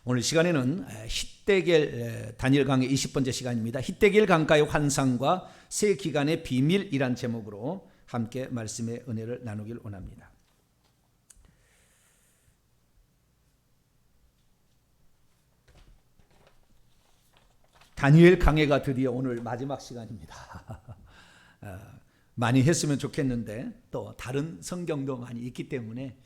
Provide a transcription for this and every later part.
오늘 시간에는 히데겔 다니엘 강의 20번째 시간입니다. 히데겔 강가의 환상과 새 기간의 비밀이란 제목으로 함께 말씀의 은혜를 나누길 원합니다. 다니엘 강해가 드디어 오늘 마지막 시간입니다. 많이 했으면 좋겠는데 또 다른 성경도 많이 있기 때문에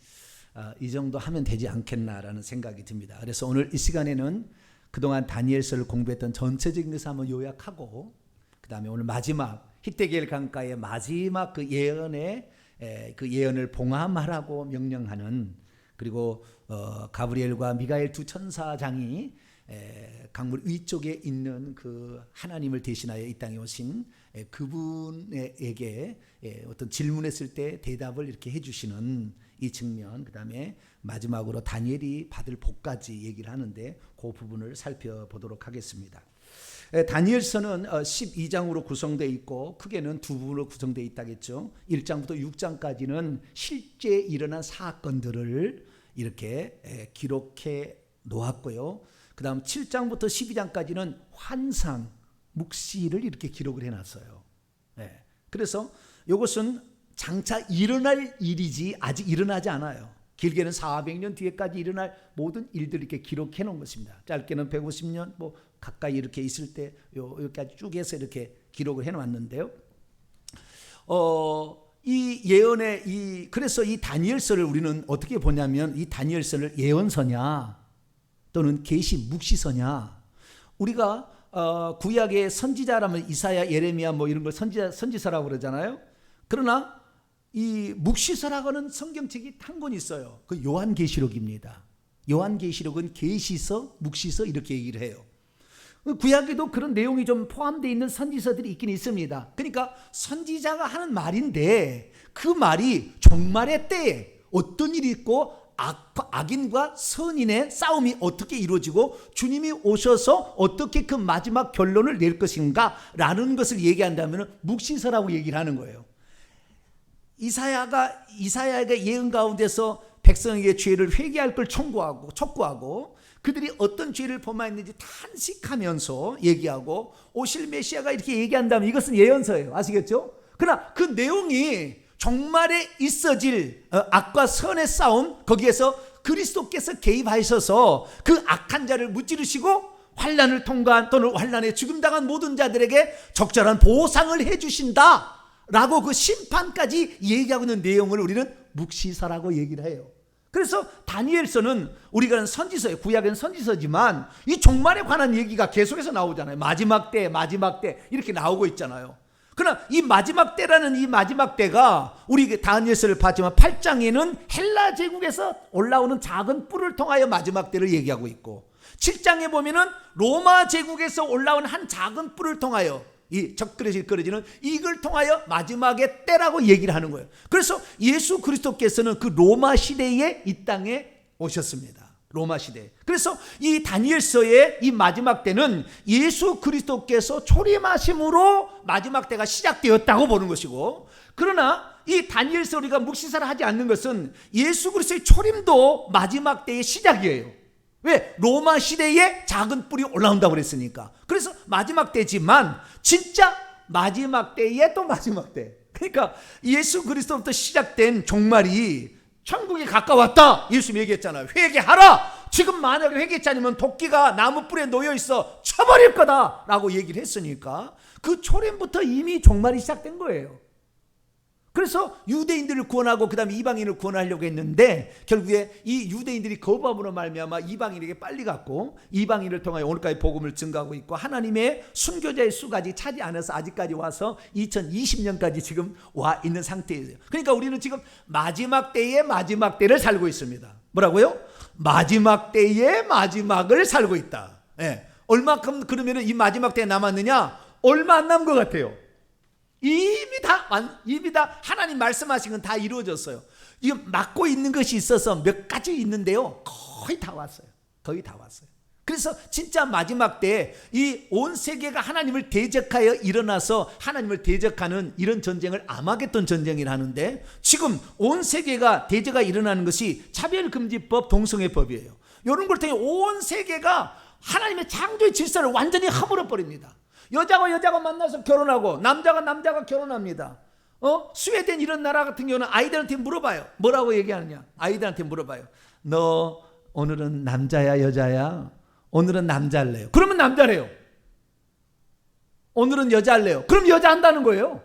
이 정도 하면 되지 않겠나라는 생각이 듭니다. 그래서 오늘 이 시간에는 그동안 다니엘서를 공부했던 전체적인 것을 한번 요약하고 그 다음에 오늘 마지막 히데겔 강가의 마지막 그 예언을 봉함하라고 명령하는, 그리고 가브리엘과 미가엘 두 천사장이 강물 위쪽에 있는 그 하나님을 대신하여 이 땅에 오신 그분에게 어떤 질문했을 때 대답을 이렇게 해주시는 이 측면, 그 다음에 마지막으로 다니엘이 받을 복까지 얘기를 하는데 그 부분을 살펴보도록 하겠습니다. 다니엘서는 12장으로 구성되어 있고 크게는 두 부분으로 구성되어 있다겠죠. 1장부터 6장까지는 실제 일어난 사건들을 이렇게 기록해 놓았고요. 그 다음 7장부터 12장까지는 환상, 묵시를 이렇게 기록을 해놨어요. 그래서 이것은 장차 일어날 일이지 아직 일어나지 않아요. 길게는 400년 뒤에까지 일어날 모든 일들을 이렇게 기록해 놓은 것입니다. 짧게는 150년 뭐 가까이 이렇게 있을 때 여기까지 쭉 해서 이렇게 기록을 해 놨는데요. 이 예언의 그래서 이 다니엘서를 우리는 어떻게 보냐면, 이 다니엘서를 예언서냐 또는 계시 묵시서냐. 우리가 구약의 선지자라면 이사야, 예레미야 뭐 이런 걸 선지서라고 그러잖아요. 그러나 이 묵시서라고는 성경책이 한 권 있어요. 그 요한계시록입니다. 요한계시록은 계시서, 묵시서 이렇게 얘기를 해요. 구약에도 그런 내용이 좀 포함되어 있는 선지서들이 있긴 있습니다. 그러니까 선지자가 하는 말인데 그 말이 종말의 때에 어떤 일이 있고 악인과 선인의 싸움이 어떻게 이루어지고 주님이 오셔서 어떻게 그 마지막 결론을 낼 것인가 라는 것을 얘기한다면 묵시서라고 얘기를 하는 거예요. 이사야가 예언 가운데서 백성에게 죄를 회개할 걸 촉구하고 그들이 어떤 죄를 범하였는지 탄식하면서 얘기하고 오실 메시아가 이렇게 얘기한다면 이것은 예언서예요. 아시겠죠? 그러나 그 내용이 종말에 있어질 악과 선의 싸움, 거기에서 그리스도께서 개입하셔서 그 악한 자를 무찌르시고 환난을 통과한 또는 환난에 죽음당한 모든 자들에게 적절한 보상을 해주신다 라고 그 심판까지 얘기하고 있는 내용을 우리는 묵시서라고 얘기를 해요. 그래서 다니엘서는 우리가 아는 선지서예요. 구약은 선지서지만 이 종말에 관한 얘기가 계속해서 나오잖아요. 마지막 때 이렇게 나오고 있잖아요. 그러나 이 마지막 때라는 이 마지막 때가 우리 다니엘서를 봤지만 8장에는 헬라 제국에서 올라오는 작은 뿔을 통하여 마지막 때를 얘기하고 있고, 7장에 보면은 로마 제국에서 올라온 한 작은 뿔을 통하여 이 적그러지는 이걸 통하여 마지막의 때라고 얘기를 하는 거예요. 그래서 예수 그리스도께서는 그 로마 시대에 이 땅에 오셨습니다. 로마 시대. 그래서 이 다니엘서의 이 마지막 때는 예수 그리스도께서 초림하심으로 마지막 때가 시작되었다고 보는 것이고, 그러나 이 다니엘서 우리가 묵시사를 하지 않는 것은 예수 그리스도의 초림도 마지막 때의 시작이에요. 왜? 로마 시대에 작은 뿔이 올라온다고 그랬으니까. 그래서 마지막 때지만 진짜 마지막 때에 또 마지막 때. 그러니까 예수 그리스도부터 시작된 종말이 천국이 가까웠다. 예수님이 얘기했잖아요. 회개하라. 지금 만약에 회개치 않으면 도끼가 나무 뿔에 놓여 있어 쳐버릴 거다 라고 얘기를 했으니까 그 초림부터 이미 종말이 시작된 거예요. 그래서 유대인들을 구원하고 그 다음에 이방인을 구원하려고 했는데 결국에 이 유대인들이 거부함으로 말미암아 이방인에게 빨리 갔고, 이방인을 통하여 오늘까지 복음을 증거하고 있고, 하나님의 순교자의 수까지 차지 않아서 아직까지 와서 2020년까지 지금 와 있는 상태예요. 그러니까 우리는 지금 마지막 때의 마지막 때를 살고 있습니다. 뭐라고요? 마지막 때의 마지막을 살고 있다. 얼마큼 그러면 이 마지막 때에 남았느냐? 얼마 안 남은 것 같아요. 이미 다 하나님 말씀하신 건 다 이루어졌어요. 이거 막고 있는 것이 있어서 몇 가지 있는데요, 거의 다 왔어요. 그래서 진짜 마지막 때 이 온 세계가 하나님을 대적하여 일어나서 하나님을 대적하는 이런 전쟁을 아마겟돈 전쟁이라 하는데, 지금 온 세계가 대적이 일어나는 것이 차별금지법, 동성애법이에요. 이런 걸 통해 온 세계가 하나님의 창조의 질서를 완전히 허물어 버립니다. 여자가 여자가 만나서 결혼하고 남자가 남자가 결혼합니다. 스웨덴 이런 나라 같은 경우는 아이들한테 물어봐요. 뭐라고 얘기하느냐? 아이들한테 물어봐요. 너 오늘은 남자야 여자야? 오늘은 남자 할래요. 그러면 남자래요. 오늘은 여자 할래요. 그럼 여자 한다는 거예요.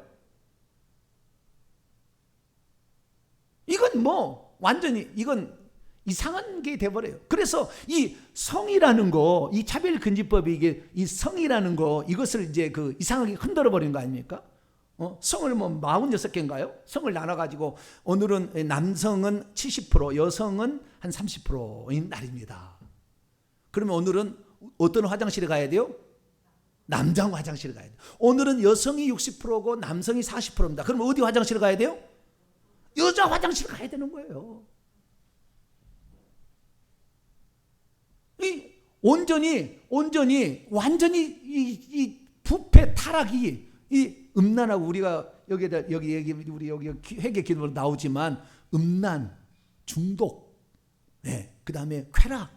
이건 뭐 완전히 이건 이상한 게 돼버려요. 그래서 이 성이라는 거, 이 차별금지법이 이게 이 성이라는 거 이것을 이제 그 이상하게 흔들어 버린 거 아닙니까? 성을 뭐 46개인가요? 성을 나눠가지고 오늘은 남성은 70%, 여성은 한 30%인 날입니다. 그러면 오늘은 어떤 화장실에 가야 돼요? 남장 화장실에 가야 돼요. 오늘은 여성이 60%고 남성이 40%입니다. 그럼 어디 화장실에 가야 돼요? 여자 화장실에 가야 되는 거예요. 완전히 이 부패 타락이 이 음란하고 우리가 우리 여기 회개 기도로 나오지만 음란, 중독, 그 다음에 쾌락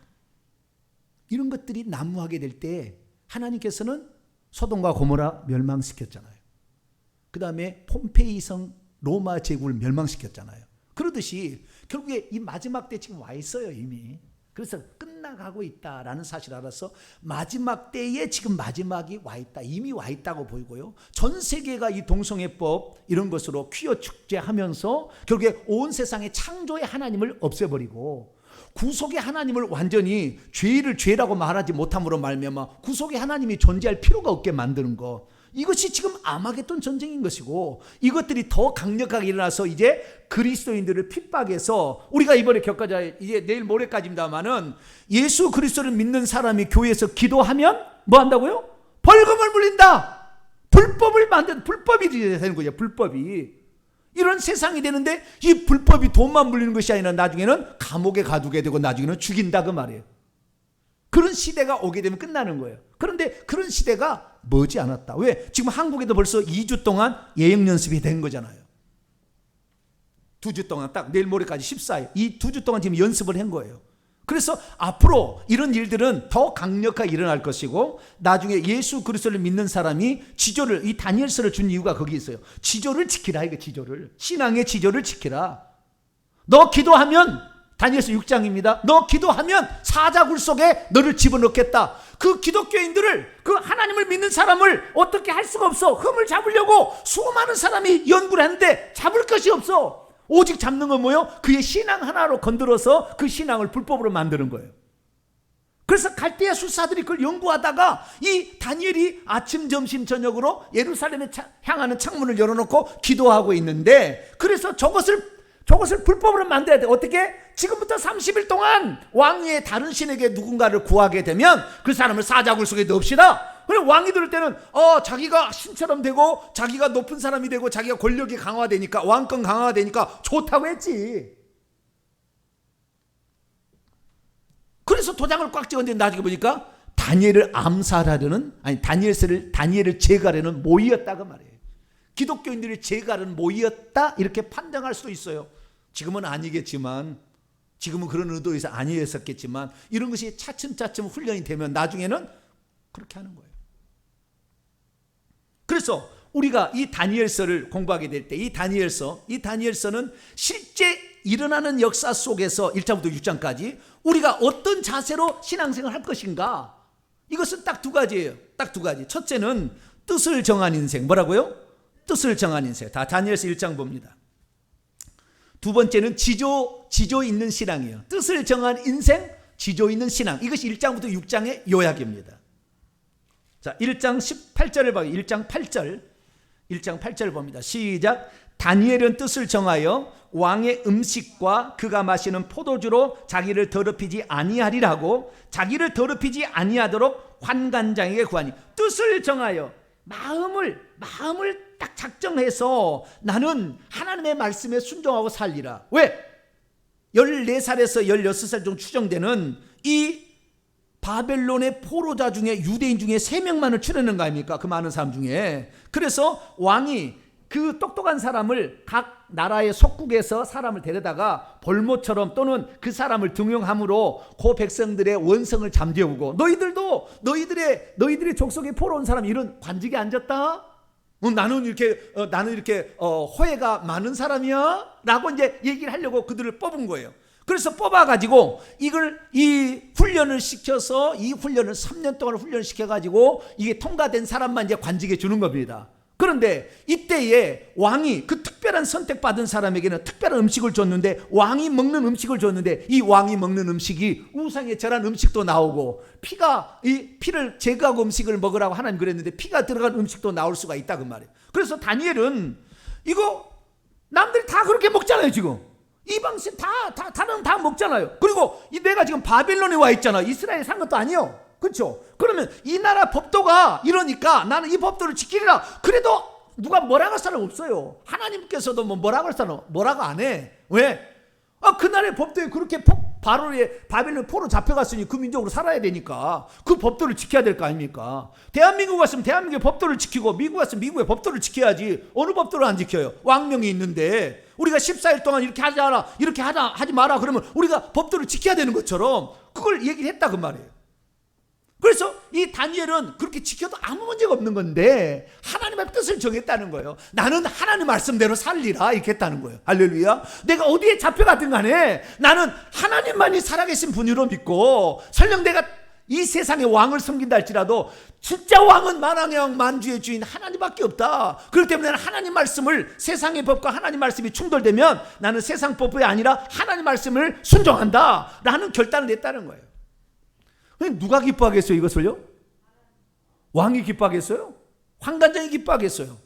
이런 것들이 난무하게 될 때 하나님께서는 소돔과 고모라 멸망시켰잖아요. 그 다음에 폼페이성 로마 제국을 멸망시켰잖아요. 그러듯이 결국에 이 마지막 때 지금 와 있어요 이미. 그래서 끝나가고 있다라는 사실을 알아서 마지막 때에 지금 마지막이 와 있다. 이미 와 있다고 보이고요. 전 세계가 이 동성애법 이런 것으로 퀴어 축제하면서 결국에 온 세상의 창조의 하나님을 없애버리고 구속의 하나님을 완전히 죄를 죄라고 말하지 못함으로 말미암아 구속의 하나님이 존재할 필요가 없게 만드는 것, 이것이 지금 아마겟돈 전쟁인 것이고 이것들이 더 강력하게 일어나서 이제 그리스도인들을 핍박해서 우리가 이번에 겪어자 이제 내일 모레까지입니다만은 예수 그리스도를 믿는 사람이 교회에서 기도하면 뭐 한다고요? 벌금을 물린다. 불법을 만든 불법이 되는 거죠. 불법이. 이런 세상이 되는데 이 불법이 돈만 물리는 것이 아니라 나중에는 감옥에 가두게 되고 나중에는 죽인다 그 말이에요. 그런 시대가 오게 되면 끝나는 거예요. 그런데 그런 시대가 머지 않았다. 왜? 지금 한국에도 벌써 2주 동안 예행 연습이 된 거잖아요. 2주 동안 딱 내일 모레까지 14일 이 2주 동안 지금 연습을 한 거예요. 그래서 앞으로 이런 일들은 더 강력하게 일어날 것이고 나중에 예수 그리스도를 믿는 사람이 지조를 이 다니엘서를 준 이유가 거기 있어요. 지조를 지키라. 이거 지조를. 신앙의 지조를 지키라. 너 기도하면 다니엘서 6장입니다. 너 기도하면 사자굴 속에 너를 집어넣겠다. 그 기독교인들을 그 하나님을 믿는 사람을 어떻게 할 수가 없어. 흠을 잡으려고 수많은 사람이 연구를 하는데 잡을 것이 없어. 오직 잡는 건 뭐예요? 그의 신앙 하나로 건드려서 그 신앙을 불법으로 만드는 거예요. 그래서 갈대아 술사들이 그걸 연구하다가 이 다니엘이 아침 점심 저녁으로 예루살렘에 향하는 창문을 열어놓고 기도하고 있는데 그래서 저것을 불법으로 만들어야 돼. 어떻게? 지금부터 30일 동안 왕위의 다른 신에게 누군가를 구하게 되면 그 사람을 사자굴 속에 넣읍시다. 그래 왕이 들을 때는 자기가 신처럼 되고 자기가 높은 사람이 되고 자기가 권력이 강화되니까 왕권 강화가 되니까 좋다고 했지. 그래서 도장을 꽉 찍었는데 나중에 보니까 다니엘을 암살하려는 다니엘을 제거하려는 모의였다 그 말이에요. 기독교인들이 제거하려는 모의였다 이렇게 판단할 수도 있어요. 지금은 아니겠지만 지금은 그런 의도에서 아니었었겠지만 이런 것이 차츰차츰 훈련이 되면 나중에는 그렇게 하는 거예요. 그래서 우리가 이 다니엘서를 공부하게 될 때 이 다니엘서는 실제 일어나는 역사 속에서 1장부터 6장까지 우리가 어떤 자세로 신앙생활을 할 것인가, 이것은 딱 두 가지예요. 딱 두 가지. 첫째는 뜻을 정한 인생. 뭐라고요? 뜻을 정한 인생. 다 다니엘서 1장 봅니다. 두 번째는 지조 있는 신앙이에요. 뜻을 정한 인생, 지조 있는 신앙. 이것이 1장부터 6장의 요약입니다. 자, 1장 18절을 봐요. 1장 8절 봅니다. 시작. 다니엘은 뜻을 정하여 왕의 음식과 그가 마시는 포도주로 자기를 더럽히지 아니하리라고 자기를 더럽히지 아니하도록 환관장에게 구하니. 뜻을 정하여 마음을 딱 작정해서 나는 하나님의 말씀에 순종하고 살리라. 왜? 14살에서 16살 정도 추정되는 이 바벨론의 포로자 중에 유대인 중에 3명만을 추려낸 거 아닙니까? 그 많은 사람 중에. 그래서 왕이 그 똑똑한 사람을 각 나라의 속국에서 사람을 데려다가 볼모처럼 또는 그 사람을 등용함으로 그 백성들의 원성을 잠재우고 너희들도 너희들의 족속에 포로 온 사람이 이런 관직에 앉았다? 나는 이렇게 호혜가 많은 사람이야? 라고 이제 얘기를 하려고 그들을 뽑은 거예요. 그래서 뽑아가지고 이 훈련을 시켜서 이 훈련을 3년 동안 훈련을 시켜가지고 이게 통과된 사람만 이제 관직에 주는 겁니다. 그런데 이때에 왕이 그 특별한 선택받은 사람에게는 특별한 음식을 줬는데 왕이 먹는 음식을 줬는데 이 왕이 먹는 음식이 우상에 절한 음식도 나오고 피를 제거하고 음식을 먹으라고 하나님 그랬는데 피가 들어간 음식도 나올 수가 있다 그 말이에요. 그래서 다니엘은 이거 남들이 다 그렇게 먹잖아요. 지금 이방신 다른 다 먹잖아요. 그리고 내가 지금 바빌론에 와 있잖아. 이스라엘 산 것도 아니요. 그렇죠? 그러면 이 나라 법도가 이러니까 나는 이 법도를 지키리라. 그래도 누가 뭐라고 할 사람 없어요. 하나님께서도 뭐라고 할 사람 뭐라고 안 해. 왜? 그날의 법도에 그렇게 바빌론 포로 잡혀갔으니 그 민족으로 살아야 되니까 그 법도를 지켜야 될 거 아닙니까? 대한민국 왔으면 대한민국의 법도를 지키고 미국 왔으면 미국의 법도를 지켜야지. 어느 법도를 안 지켜요? 왕명이 있는데 우리가 14일 동안 이렇게 하지 마라 그러면 우리가 법도를 지켜야 되는 것처럼 그걸 얘기를 했다 그 말이에요. 그래서 이 다니엘은 그렇게 지켜도 아무 문제가 없는 건데 하나님의 뜻을 정했다는 거예요. 나는 하나님 말씀대로 살리라 이렇게 했다는 거예요. 할렐루야. 내가 어디에 잡혀가든 간에 나는 하나님만이 살아계신 분으로 믿고 설령 내가 이 세상의 왕을 섬긴다 할지라도 진짜 왕은 만왕의 왕 만주의 주인 하나님밖에 없다. 그렇기 때문에 나는 하나님 말씀을 세상의 법과 하나님 말씀이 충돌되면 나는 세상 법이 아니라 하나님 말씀을 순종한다 라는 결단을 냈다는 거예요. 누가 기뻐하겠어요 이것을요? 왕이 기뻐하겠어요? 환관장이 기뻐하겠어요?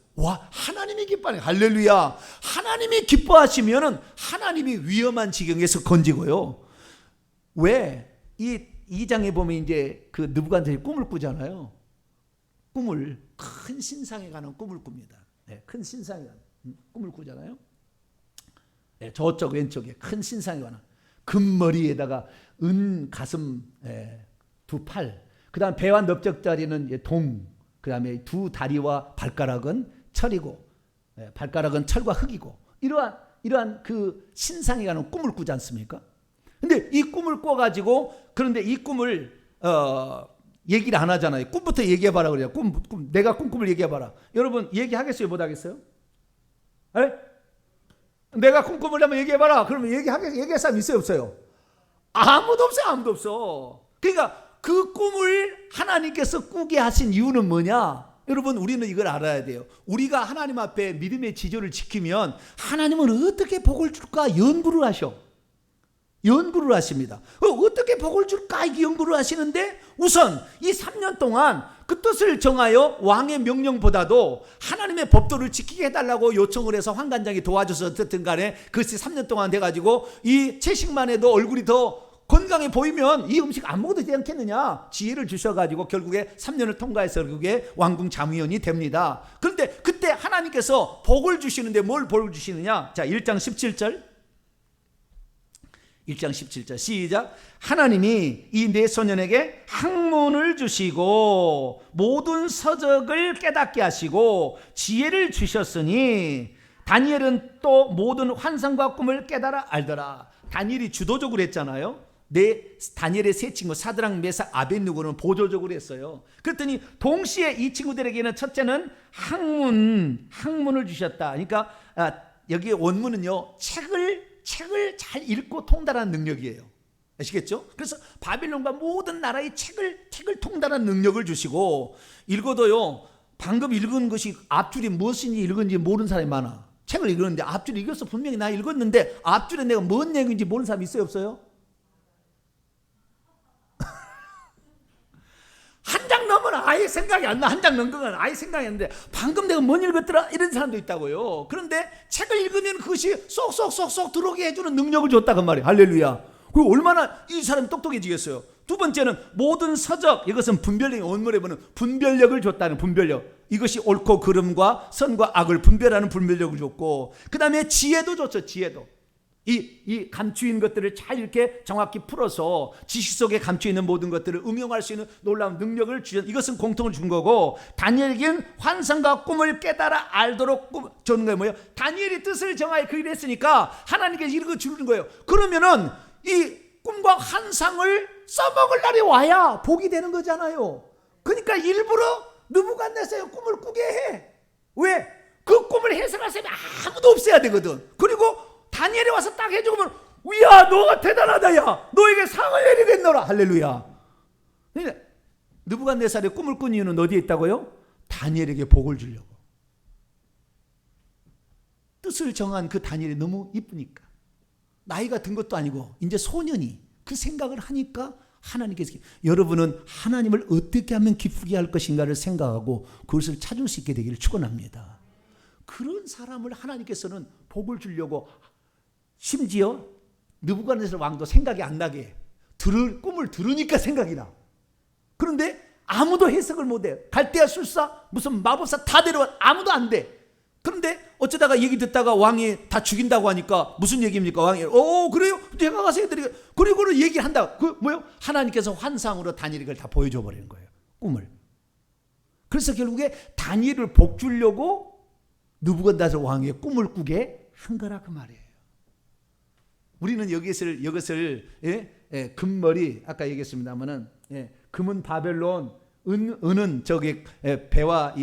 하나님이 기뻐하네. 할렐루야. 하나님이 기뻐하시면은 하나님이 위험한 지경에서 건지고요. 왜? 이 2장에 보면 이제 그 느부갓네살이 꿈을 꾸잖아요. 꿈을 큰 신상에 가는 꿈을 꿉니다. 큰 신상에 가는 꿈을 꾸잖아요. 저쪽 왼쪽에 큰 신상에 가는 금머리에다가 은 가슴 두 팔, 그 다음 배와 넓적다리는 동, 그 다음에 두 다리와 발가락은 철이고 발가락은 철과 흙이고 이러한 그 신상에 가는 꿈을 꾸지 않습니까? 근데 이 꿈을 꿔가지고 그런데 이 꿈을 얘기를 안 하잖아요. 꿈부터 얘기해봐라 그래요. 내가 꿈을 얘기해봐라. 여러분 얘기하겠어요? 못하겠어요? 내가 꿈을 한번 얘기해봐라. 그러면 얘기할 사람 있어요? 없어요? 아무도 없어요. 아무도 없어. 그러니까 그 꿈을 하나님께서 꾸게 하신 이유는 뭐냐? 여러분 우리는 이걸 알아야 돼요. 우리가 하나님 앞에 믿음의 지조를 지키면 하나님은 어떻게 복을 줄까 연구를 하십니다. 어떻게 복을 줄까 이렇게 연구를 하시는데 우선 이 3년 동안 그 뜻을 정하여 왕의 명령보다도 하나님의 법도를 지키게 해달라고 요청을 해서 환관장이 도와줘서 어쨌든 간에 그것이 3년 동안 돼가지고 이 채식만 해도 얼굴이 더 건강해 보이면 이 음식 안 먹어도 되지 않겠느냐 지혜를 주셔가지고 결국에 3년을 통과해서 결국에 왕궁 자문위원이 됩니다. 그런데 그때 하나님께서 복을 주시는데 뭘 복을 주시느냐? 자 1장 17절 시작. 하나님이 이 네 소년에게 학문을 주시고 모든 서적을 깨닫게 하시고 지혜를 주셨으니 다니엘은 또 모든 환상과 꿈을 깨달아 알더라. 다니엘이 주도적으로 했잖아요. 다니엘의 세 친구 사드락 메삭 아벳느고는 보조적으로 했어요. 그랬더니 동시에 이 친구들에게는 첫째는 학문을 주셨다. 그러니까 여기 원문은요 책을 잘 읽고 통달하는 능력이에요. 아시겠죠? 그래서 바빌론과 모든 나라의 책을 통달하는 능력을 주시고 읽어도요 방금 읽은 것이 앞줄이 무엇인지 읽은지 모르는 사람이 많아. 책을 읽었는데 앞줄을 읽었어. 분명히 나 읽었는데 앞줄에 내가 뭔 내용인지 모르는 사람 있어요? 없어요? 한 장 넘으면 아예 생각이 안 나. 한 장 넘으면 아예 생각이 안 나는데 방금 내가 뭔 읽었더라? 이런 사람도 있다고요. 그런데 책을 읽으면 그것이 쏙쏙쏙쏙 들어오게 해주는 능력을 줬다 그 말이에요. 할렐루야. 그리고 얼마나 이 사람이 똑똑해지겠어요. 두 번째는 모든 서적, 이것은 분별력이 원문에 보면 분별력을 줬다는 분별력. 이것이 옳고 그름과 선과 악을 분별하는 분별력을 줬고 그 다음에 지혜도 줬죠. 지혜도. 이 감추인 것들을 잘 이렇게 정확히 풀어서 지식 속에 감추있는 모든 것들을 응용할 수 있는 놀라운 능력을 주셨. 이것은 공통을 준 거고, 다니엘에게는 환상과 꿈을 깨달아 알도록 주는 거예요. 뭐예요? 다니엘이 뜻을 정하여 그 일을 했으니까 하나님께서 이런 거 주는 거예요. 그러면은 이 꿈과 환상을 써먹을 날이 와야 복이 되는 거잖아요. 그러니까 일부러 느부갓네살의 꿈을 꾸게 해. 왜? 그 꿈을 해석할 사람이 아무도 없어야 되거든. 그리고 다니엘이 와서 딱 해주고 보면, 야, 너가 대단하다. 야, 너에게 상을 내리겠노라. 할렐루야. 그러니까 느부갓네살의 꿈을 꾼 이유는 어디에 있다고요? 다니엘에게 복을 주려고. 뜻을 정한 그 다니엘이 너무 이쁘니까, 나이가 든 것도 아니고 이제 소년이 그 생각을 하니까 하나님께서, 여러분은 하나님을 어떻게 하면 기쁘게 할 것인가를 생각하고 그것을 찾을 수 있게 되기를 축원합니다. 그런 사람을 하나님께서는 복을 주려고, 심지어 느부갓네살 왕도 생각이 안 나게 꿈을 들으니까 생각이 나. 그런데 아무도 해석을 못해. 갈대아 술사 무슨 마법사 다 데려와, 아무도 안 돼. 그런데 어쩌다가 얘기 듣다가 왕이 다 죽인다고 하니까, 무슨 얘기입니까? 왕이 그래요? 제가 가서 해드리게. 그리고 얘기를 한다. 그 뭐요? 하나님께서 환상으로 다니엘을 다 보여줘 버리는 거예요, 꿈을. 그래서 결국에 다니엘을 복 주려고 느부갓네살 왕의 꿈을 꾸게 한 거라 그 말이에요. 우리는 이것을 금머리, 아까 얘기했습니다만은, 금은 바벨론, 은은 저기 배와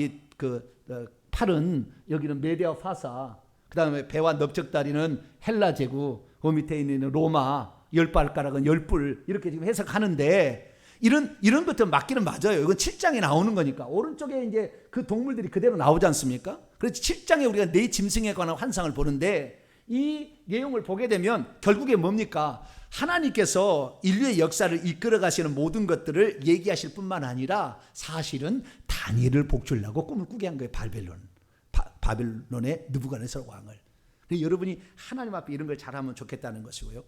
팔은 여기는 메대와 파사, 그 다음에 배와 넓적다리는 헬라 제국, 그 밑에 있는 로마, 열 발가락은 열뿔, 이렇게 지금 해석하는데, 이런 것들 맞기는 맞아요. 이건 7장에 나오는 거니까. 오른쪽에 이제 그 동물들이 그대로 나오지 않습니까? 그래서 7장에 우리가 네 짐승에 관한 환상을 보는데, 이 내용을 보게 되면 결국에 뭡니까? 하나님께서 인류의 역사를 이끌어 가시는 모든 것들을 얘기하실 뿐만 아니라 사실은 다니엘을 복주려고 꿈을 꾸게 한 거예요. 바벨론의 느부갓네살 왕을. 여러분이 하나님 앞에 이런 걸 잘하면 좋겠다는 것이고요.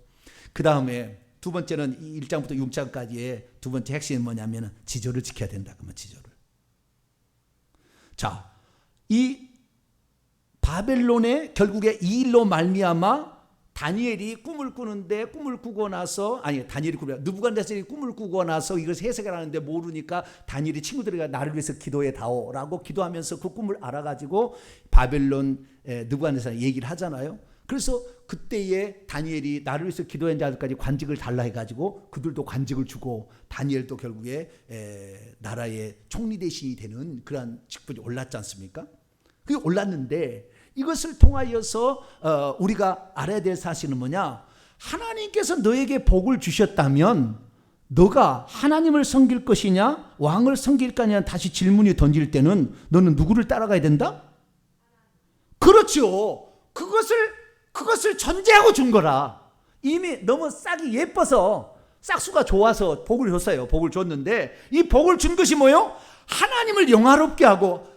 그 다음에 두 번째는 1장부터 6장까지의 두 번째 핵심은 뭐냐면 지조를 지켜야 된다. 그러면 지조를. 자, 이 바벨론의 결국에 이 일로 말미암아 다니엘이 꿈을 꾸는데, 꿈을 꾸고 나서, 느부갓네살이 꿈을 꾸고 나서 이것을 해석을 하는데 모르니까 다니엘이 친구들에게 나를 위해서 기도해 다오라고 기도하면서 그 꿈을 알아가지고 바벨론 느부갓네살 얘기를 하잖아요. 그래서 그때에 다니엘이 나를 위해서 기도한 자들까지 관직을 달라 해가지고 그들도 관직을 주고, 다니엘도 결국에 나라의 총리 대신이 되는 그러한 직분이 올랐지 않습니까? 그게 올랐는데, 이것을 통하여서 우리가 알아야 될 사실은 뭐냐? 하나님께서 너에게 복을 주셨다면 너가 하나님을 섬길 것이냐 왕을 섬길 거냐 다시 질문이 던질 때는 너는 누구를 따라가야 된다? 그렇죠. 그것을 전제하고 준 거라. 이미 너무 싹이 예뻐서, 싹수가 좋아서 복을 줬어요. 복을 줬는데, 이 복을 준 것이 뭐요? 하나님을 영화롭게 하고,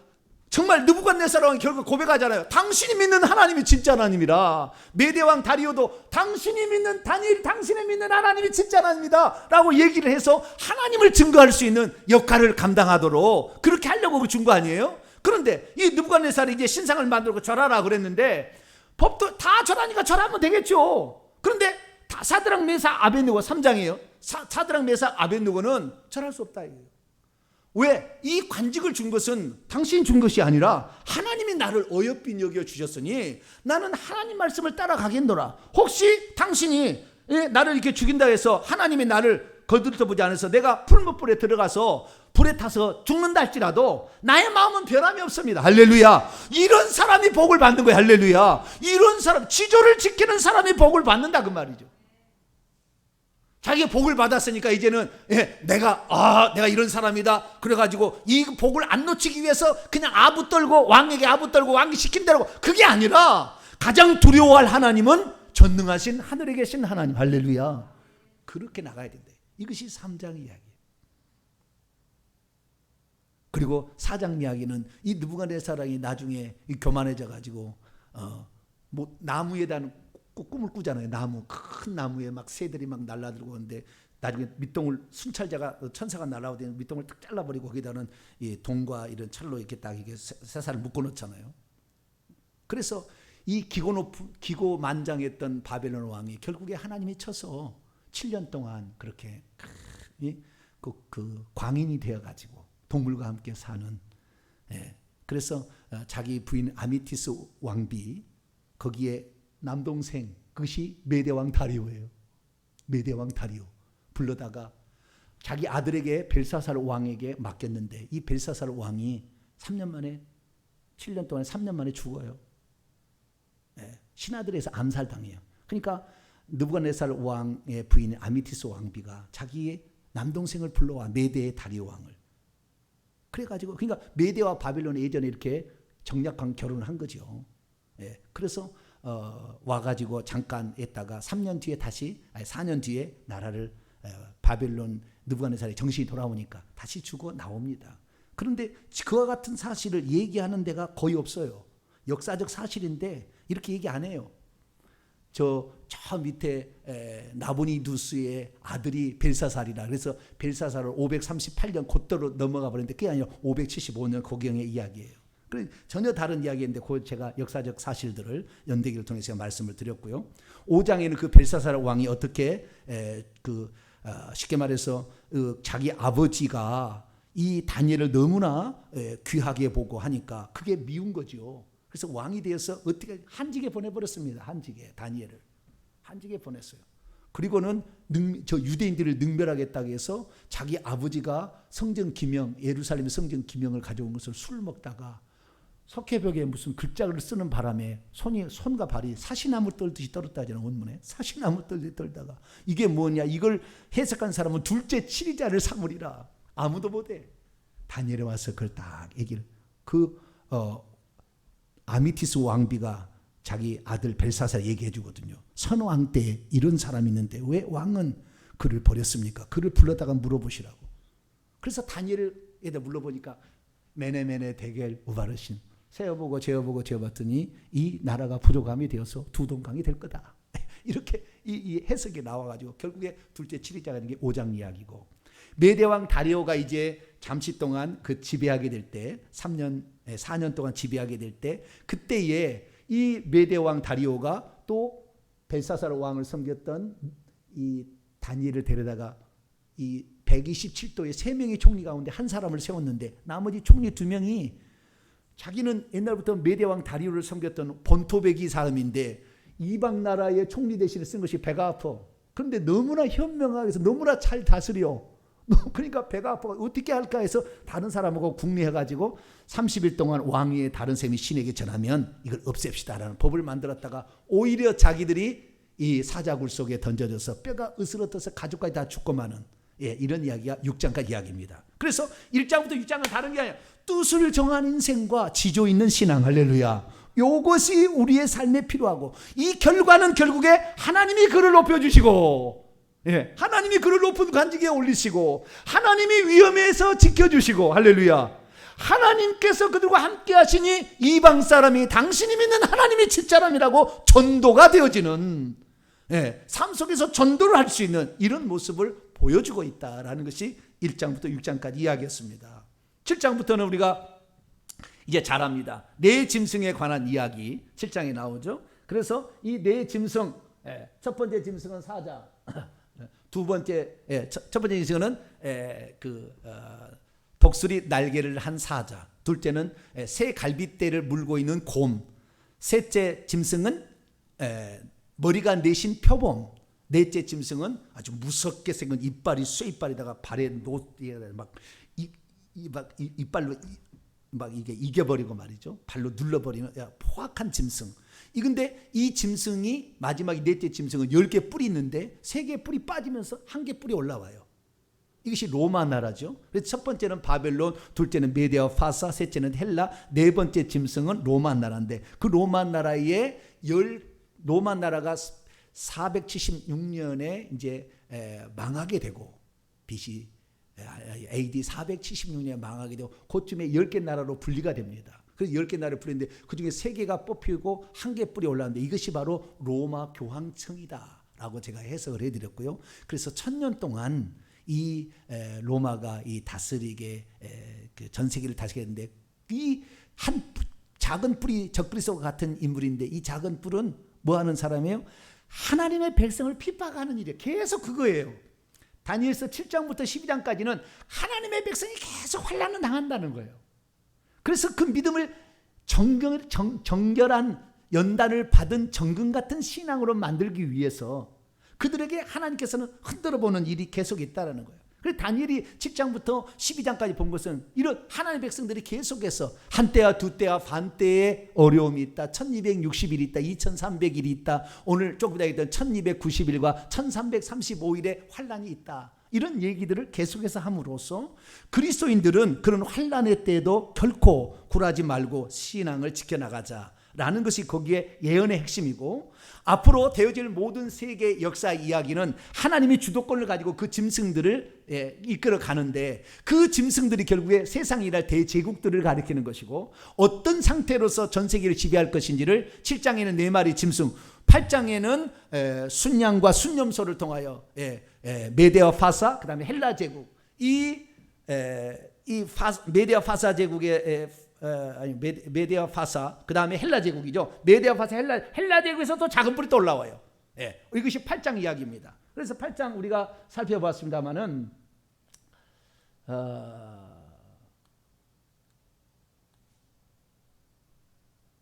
정말 느부갓네살 왕이 결국 고백하잖아요. 당신이 믿는 하나님이 진짜 하나님이라. 메대왕 다리오도 당신이 믿는 다니엘, 당신이 믿는 하나님이 진짜 하나님이다 라고 얘기를 해서 하나님을 증거할 수 있는 역할을 감당하도록 그렇게 하려고 준 거 아니에요? 그런데 이 느부갓네살이 이제 신상을 만들고 절하라 그랬는데, 법도 다 절하니까 절하면 되겠죠. 그런데 사드락 메삭 아벳느고 3장이에요. 사드락 메삭 아벳느고는 절할 수 없다 이거예요. 왜? 이 관직을 준 것은 당신이 준 것이 아니라 하나님이 나를 어여삐 여겨 주셨으니 나는 하나님 말씀을 따라가겠노라. 혹시 당신이 나를 이렇게 죽인다 해서 하나님이 나를 거들떠보지 않아서 내가 풀무불에 들어가서 불에 타서 죽는다 할지라도 나의 마음은 변함이 없습니다. 할렐루야. 이런 사람이 복을 받는 거예요. 할렐루야. 이런 사람, 지조를 지키는 사람이 복을 받는다 그 말이죠. 자기가 복을 받았으니까 이제는 내가 이런 사람이다 그래가지고 이 복을 안 놓치기 위해서 그냥 아부 떨고 왕에게 아부 떨고 왕이 시킨 대로, 그게 아니라 가장 두려워할 하나님은 전능하신 하늘에 계신 하나님. 할렐루야. 그렇게 나가야 된다. 이것이 3장 이야기예요. 그리고 4장 이야기는 이 느부갓네살 왕이 나중에 교만해져 가지고 나무에 대한 꿈을 꾸잖아요. 큰 나무에 막 새들이 막 날라들고 오는데, 나중에 밑동을 순찰자가, 천사가 날아오더니 밑동을 딱 잘라버리고 거기다는 이 동과 이런 철로 이렇게 딱 이게 새살을 묶어 놓잖아요. 그래서 이 기고만장했던 바벨론 왕이 결국에 하나님이 쳐서 7년 동안 그렇게 그 광인이 되어가지고 동물과 함께 사는, 그래서 자기 부인 아미티스 왕비, 거기에 남동생, 그것이 메대왕 다리오예요. 메대왕 다리오 불러다가 자기 아들에게 벨사살 왕에게 맡겼는데, 이 벨사살 왕이 3년 만에, 7년 동안 3년 만에 죽어요. 신하들에서 암살당해요. 그러니까 느부갓네살 왕의 부인 아미티스 왕비가 자기의 남동생을 불러와, 메대의 다리오 왕을. 그래가지고, 그러니까 메대와 바빌론이 예전에 이렇게 정략한 결혼을 한 거죠. 그래서 와가지고 잠깐 있다가 3년 뒤에 다시, 4년 뒤에 나라를 바벨론 느부갓네살이 정신이 돌아오니까 다시 죽어 나옵니다. 그런데 그와 같은 사실을 얘기하는 데가 거의 없어요. 역사적 사실인데 이렇게 얘기 안 해요. 저 밑에 나보니두스의 아들이 벨사살이라, 그래서 벨사살을 538년 곧대로 넘어가 버렸는데 그게 아니라 575년 고경의 이야기예요. 전혀 다른 이야기인데 그 제가 역사적 사실들을 연대기를 통해서 말씀을 드렸고요. 5장에는 그 벨사살 왕이 어떻게 쉽게 말해서 자기 아버지가 이 다니엘을 너무나 귀하게 보고 하니까 그게 미운 거죠. 그래서 왕이 되어서 어떻게 한직에 보내버렸습니다. 한직에, 다니엘을 한직에 보냈어요. 그리고는 저 유대인들을 능멸하겠다고 해서 자기 아버지가 성전 기명, 예루살렘 성전 기명을 가져온 것을 술을 먹다가 석회벽에 무슨 글자를 쓰는 바람에 손과 발이 사시나무 떨듯이 떨었다잖아요. 원문에 사시나무 떨듯이 떨다가 이게 뭐냐, 이걸 해석한 사람은 둘째 치리자를 삼으리라. 아무도 못해. 다니엘에 와서 그걸 딱 얘기를, 아미티스 왕비가 자기 아들 벨사살 얘기해 주거든요. 선왕 때 이런 사람이 있는데 왜 왕은 그를 버렸습니까? 그를 불러다가 물어보시라고. 그래서 다니엘에다 물어보니까 메네메네 데겔 우바르신, 세어보고 재어보고 재어봤더니 이 나라가 부족함이 되어서 두 동강이 될 거다. 이렇게 이 해석이 나와가지고 결국에 둘째 치리자가 된 게 5장 이야기고, 메대왕 다리오가 이제 잠시 동안 그 지배하게 될 때, 4년 동안 지배하게 될 때, 그때에 이 메대왕 다리오가 또 벨사살 왕을 섬겼던 이 다니엘을 데려다가 이 127도의 3명의 총리 가운데 한 사람을 세웠는데, 나머지 총리 2명이 자기는 옛날부터 메대왕 다리오를 섬겼던 본토베기 사람인데 이방 나라의 총리 대신에 쓴 것이 배가 아파. 그런데 너무나 현명하게 해서 너무나 잘 다스려. 그러니까 배가 아파 어떻게 할까 해서 다른 사람하고 궁리해가지고 30일 동안 왕위의 다른 셈이 신에게 전하면 이걸 없앱시다라는 법을 만들었다가 오히려 자기들이 이 사자굴 속에 던져져서 뼈가 으스러져서 가족까지 다 죽고 마는, 이런 이야기가 6장까지 이야기입니다. 그래서 1장부터 6장은 다른 게 아니라 뜻을 정한 인생과 지조 있는 신앙, 할렐루야. 이것이 우리의 삶에 필요하고, 이 결과는 결국에 하나님이 그를 높여주시고, 하나님이 그를 높은 관직에 올리시고, 하나님이 위험에서 지켜주시고, 할렐루야. 하나님께서 그들과 함께 하시니 이방 사람이 당신이 믿는 하나님의 집사람이라고 전도가 되어지는, 삶 속에서 전도를 할 수 있는 이런 모습을 보여주고 있다라는 것이 1장부터 6장까지 이야기였습니다. 7장부터는 우리가 이제 잘합니다. 네 짐승에 관한 이야기 7장에 나오죠. 그래서 이 네 짐승, 첫 번째 짐승은 사자, 두 번째, 첫 번째 짐승은 독수리 날개를 한 사자, 둘째는 새 갈빗대를 물고 있는 곰, 셋째 짐승은 머리가 내신 표범, 넷째 짐승은 아주 무섭게 생긴 이빨이 쇠이빨에다가 발에 이빨로 막 이게 이겨버리고 말이죠. 발로 눌러버리는 포악한 짐승. 이건데 이 짐승이 마지막 넷째 짐승은 10개 뿔이 있는데 3개 뿔이 빠지면서 1개 뿔이 올라와요. 이것이 로마 나라죠. 그래서 첫 번째는 바벨론, 둘째는 메데와 파사, 셋째는 헬라, 네 번째 짐승은 로마 나라인데, 그 로마 나라의 로마 나라가 476년에 이제 망하게 되고, BC AD 476년에 망하게 되고, 그쯤에 10개 나라로 분리가 됩니다. 그래서 10개 나라를 분리했는데 그 중에 3개가 뽑히고 1개 뿔이 올라왔는데 이것이 바로 로마 교황청이다라고 제가 해석을 해드렸고요. 그래서 1000년 동안 이 로마가 이 다스리게 전 세계를 다스리게 했는데, 이 한 작은 뿔이 적그리스도와 같은 인물인데 이 작은 뿔은 뭐 하는 사람이에요? 하나님의 백성을 핍박하는 일이에요. 계속 그거예요. 다니엘서 7장부터 12장까지는 하나님의 백성이 계속 환난을 당한다는 거예요. 그래서 그 믿음을 정결한 연단을 받은 정금 같은 신앙으로 만들기 위해서 그들에게 하나님께서는 흔들어 보는 일이 계속 있다는 거예요. 그래서 다니엘이 7장부터 12장까지 본 것은 이런 하나님의 백성들이 계속해서 한때와 두때와 반때의 어려움이 있다. 1260일이 있다. 2300일이 있다. 오늘 조금 전에 했던 1290일과 1335일의 환난이 있다. 이런 얘기들을 계속해서 함으로써 그리스도인들은 그런 환난의 때에도 결코 굴하지 말고 신앙을 지켜나가자라는 것이 거기에 예언의 핵심이고, 앞으로 되어질 모든 세계 역사 이야기는 하나님이 주도권을 가지고 그 짐승들을 이끌어 가는데, 그 짐승들이 결국에 세상에 일할 대제국들을 가리키는 것이고, 어떤 상태로서 전 세계를 지배할 것인지를 7장에는 4마리 짐승, 8장에는 순양과 순념소를 통하여 메데와 파사, 그 다음에 헬라 제국, 메데와 파사 제국의 메데와 파사, 그 다음에 헬라 제국이죠. 메데와 파사, 헬라 제국에서 또 작은 뿔이 또 올라와요. 이것이 8장 이야기입니다. 그래서 8장 우리가 살펴봤습니다마는